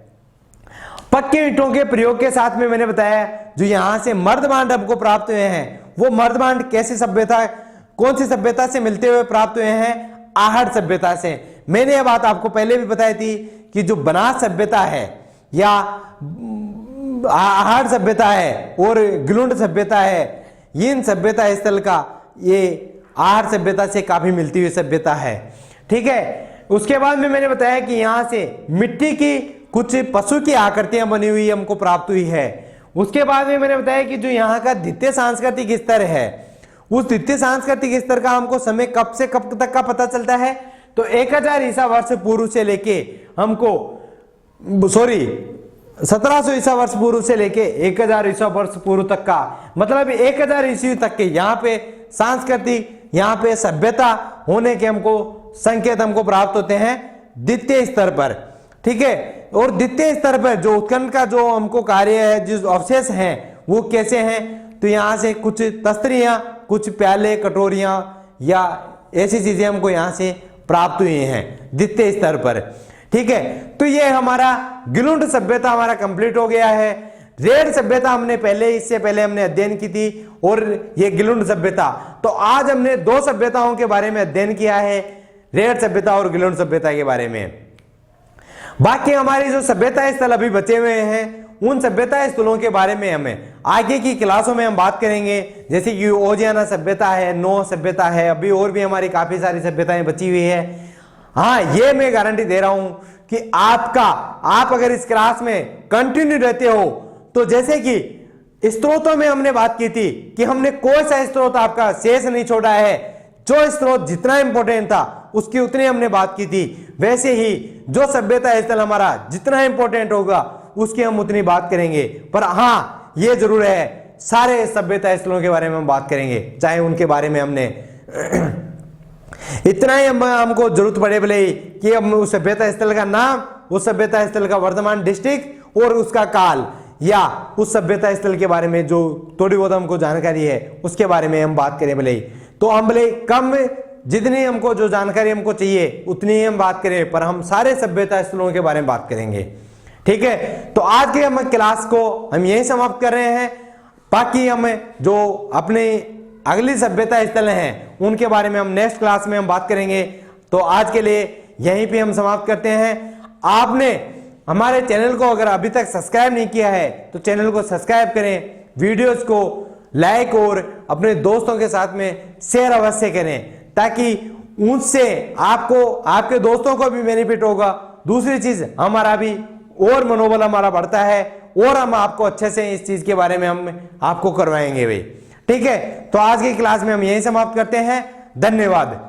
पक्के ईंटों के प्रयोग के साथ में मैंने बताया जो यहाँ से मर्दभांड हमको प्राप्त हुए हैं, वो मर्दभांड कैसी सभ्यता, कौन सी सभ्यता से मिलते हुए प्राप्त हुए हैं, आहट सभ्यता से। मैंने ये बात आपको पहले भी बताई थी कि जो बनास सभ्यता है या आहट सभ्यता है और गिलुंड सभ्यता है, इन सभ्यता स्थल का ये आहट सभ्यता से काफी मिलती हुई सभ्यता है। ठीक है, उसके बाद में मैंने बताया कि यहाँ से मिट्टी की कुछ पशु की आकृतियां बनी हुई हमको प्राप्त हुई है। उसके बाद में मैंने बताया कि जो यहाँ का द्वितीय सांस्कृतिक स्तर है, उस द्वितीय सांस्कृतिक स्तर का हमको समय कब से कब तक का पता चलता है, तो 1000 ईसा वर्ष पूर्व से लेके हमको 1700 ईसा वर्ष पूर्व से लेके 1000 ईसा वर्ष पूर्व तक का, मतलब 1000 ईस्वी तक के यहाँ पे सांस्कृतिक, यहाँ पे सभ्यता होने के हमको संकेत हमको प्राप्त होते हैं द्वितीय स्तर पर। ठीक है, और द्वितीय स्तर पर जो उत्खनन का जो हमको कार्य है, जो अवशेष हैं वो कैसे हैं, तो यहाँ से कुछ तस्तरियां, कुछ प्याले, कटोरियां या ऐसी चीजें हमको यहाँ से प्राप्त हुई हैं द्वितीय स्तर पर। ठीक है, तो ये हमारा गिलुंड सभ्यता हमारा कंप्लीट हो गया है। रेड सभ्यता हमने इससे पहले हमने अध्ययन की थी और ये गिलुंड सभ्यता। तो आज हमने 2 सभ्यताओं के बारे में अध्ययन किया है, रेड सभ्यता और गिलुंड सभ्यता के बारे में। बाकी हमारी जो सभ्यता स्थल अभी बचे हुए हैं, उन सभ्यता स्थलों के बारे में हमें आगे की क्लासों में हम बात करेंगे, जैसे कि ओजियाना सभ्यता है, नो सभ्यता है, अभी और भी हमारी काफी सारी सभ्यताएं बची हुई है। हाँ, ये मैं गारंटी दे रहा हूं कि आप अगर इस क्लास में कंटिन्यू रहते हो, तो जैसे कि स्त्रोतों में हमने बात की थी कि हमने कोई सा स्त्रोत आपका शेष नहीं छोड़ा है, जो स्त्रोत जितना इंपॉर्टेंट था उसकी उतनी हमने बात की थी, वैसे ही जो सभ्यता स्थल हमारा जितना इंपॉर्टेंट होगा उसकी हम उतनी बात करेंगे। पर हाँ, ये जरूर है सारे सभ्यता स्थलों के बारे में हम बात करेंगे, चाहे उनके बारे में हमने इतना ही हमको जरूरत पड़े भले कि हम उस सभ्यता स्थल का नाम, उस सभ्यता स्थल का वर्तमान डिस्ट्रिक्ट और उसका काल, या उस सभ्यता स्थल के बारे में जो थोड़ी बहुत हमको जानकारी है उसके बारे में हम बात करें भले ही। तो हम भले कम जितनी हमको जो जानकारी हमको चाहिए उतनी ही हम बात करें, पर हम सारे सभ्यता स्थलों के बारे में बात करेंगे। ठीक है, तो आज के हम क्लास को हम यही समाप्त कर रहे हैं। बाकी हम जो अपने अगली सभ्यता स्थल हैं उनके बारे में हम नेक्स्ट क्लास में हम बात करेंगे। तो आज के लिए यहीं पे हम समाप्त करते हैं। आपने हमारे चैनल को अगर अभी तक सब्सक्राइब नहीं किया है तो चैनल को सब्सक्राइब करें, वीडियोस को लाइक और अपने दोस्तों के साथ में शेयर अवश्य करें, ताकि उनसे आपको आपके दोस्तों को भी बेनिफिट होगा। दूसरी चीज हमारा भी और मनोबल हमारा बढ़ता है और हम आपको अच्छे से इस चीज के बारे में हम आपको करवाएंगे भाई। ठीक है, तो आज की क्लास में हम यही समाप्त करते हैं। धन्यवाद।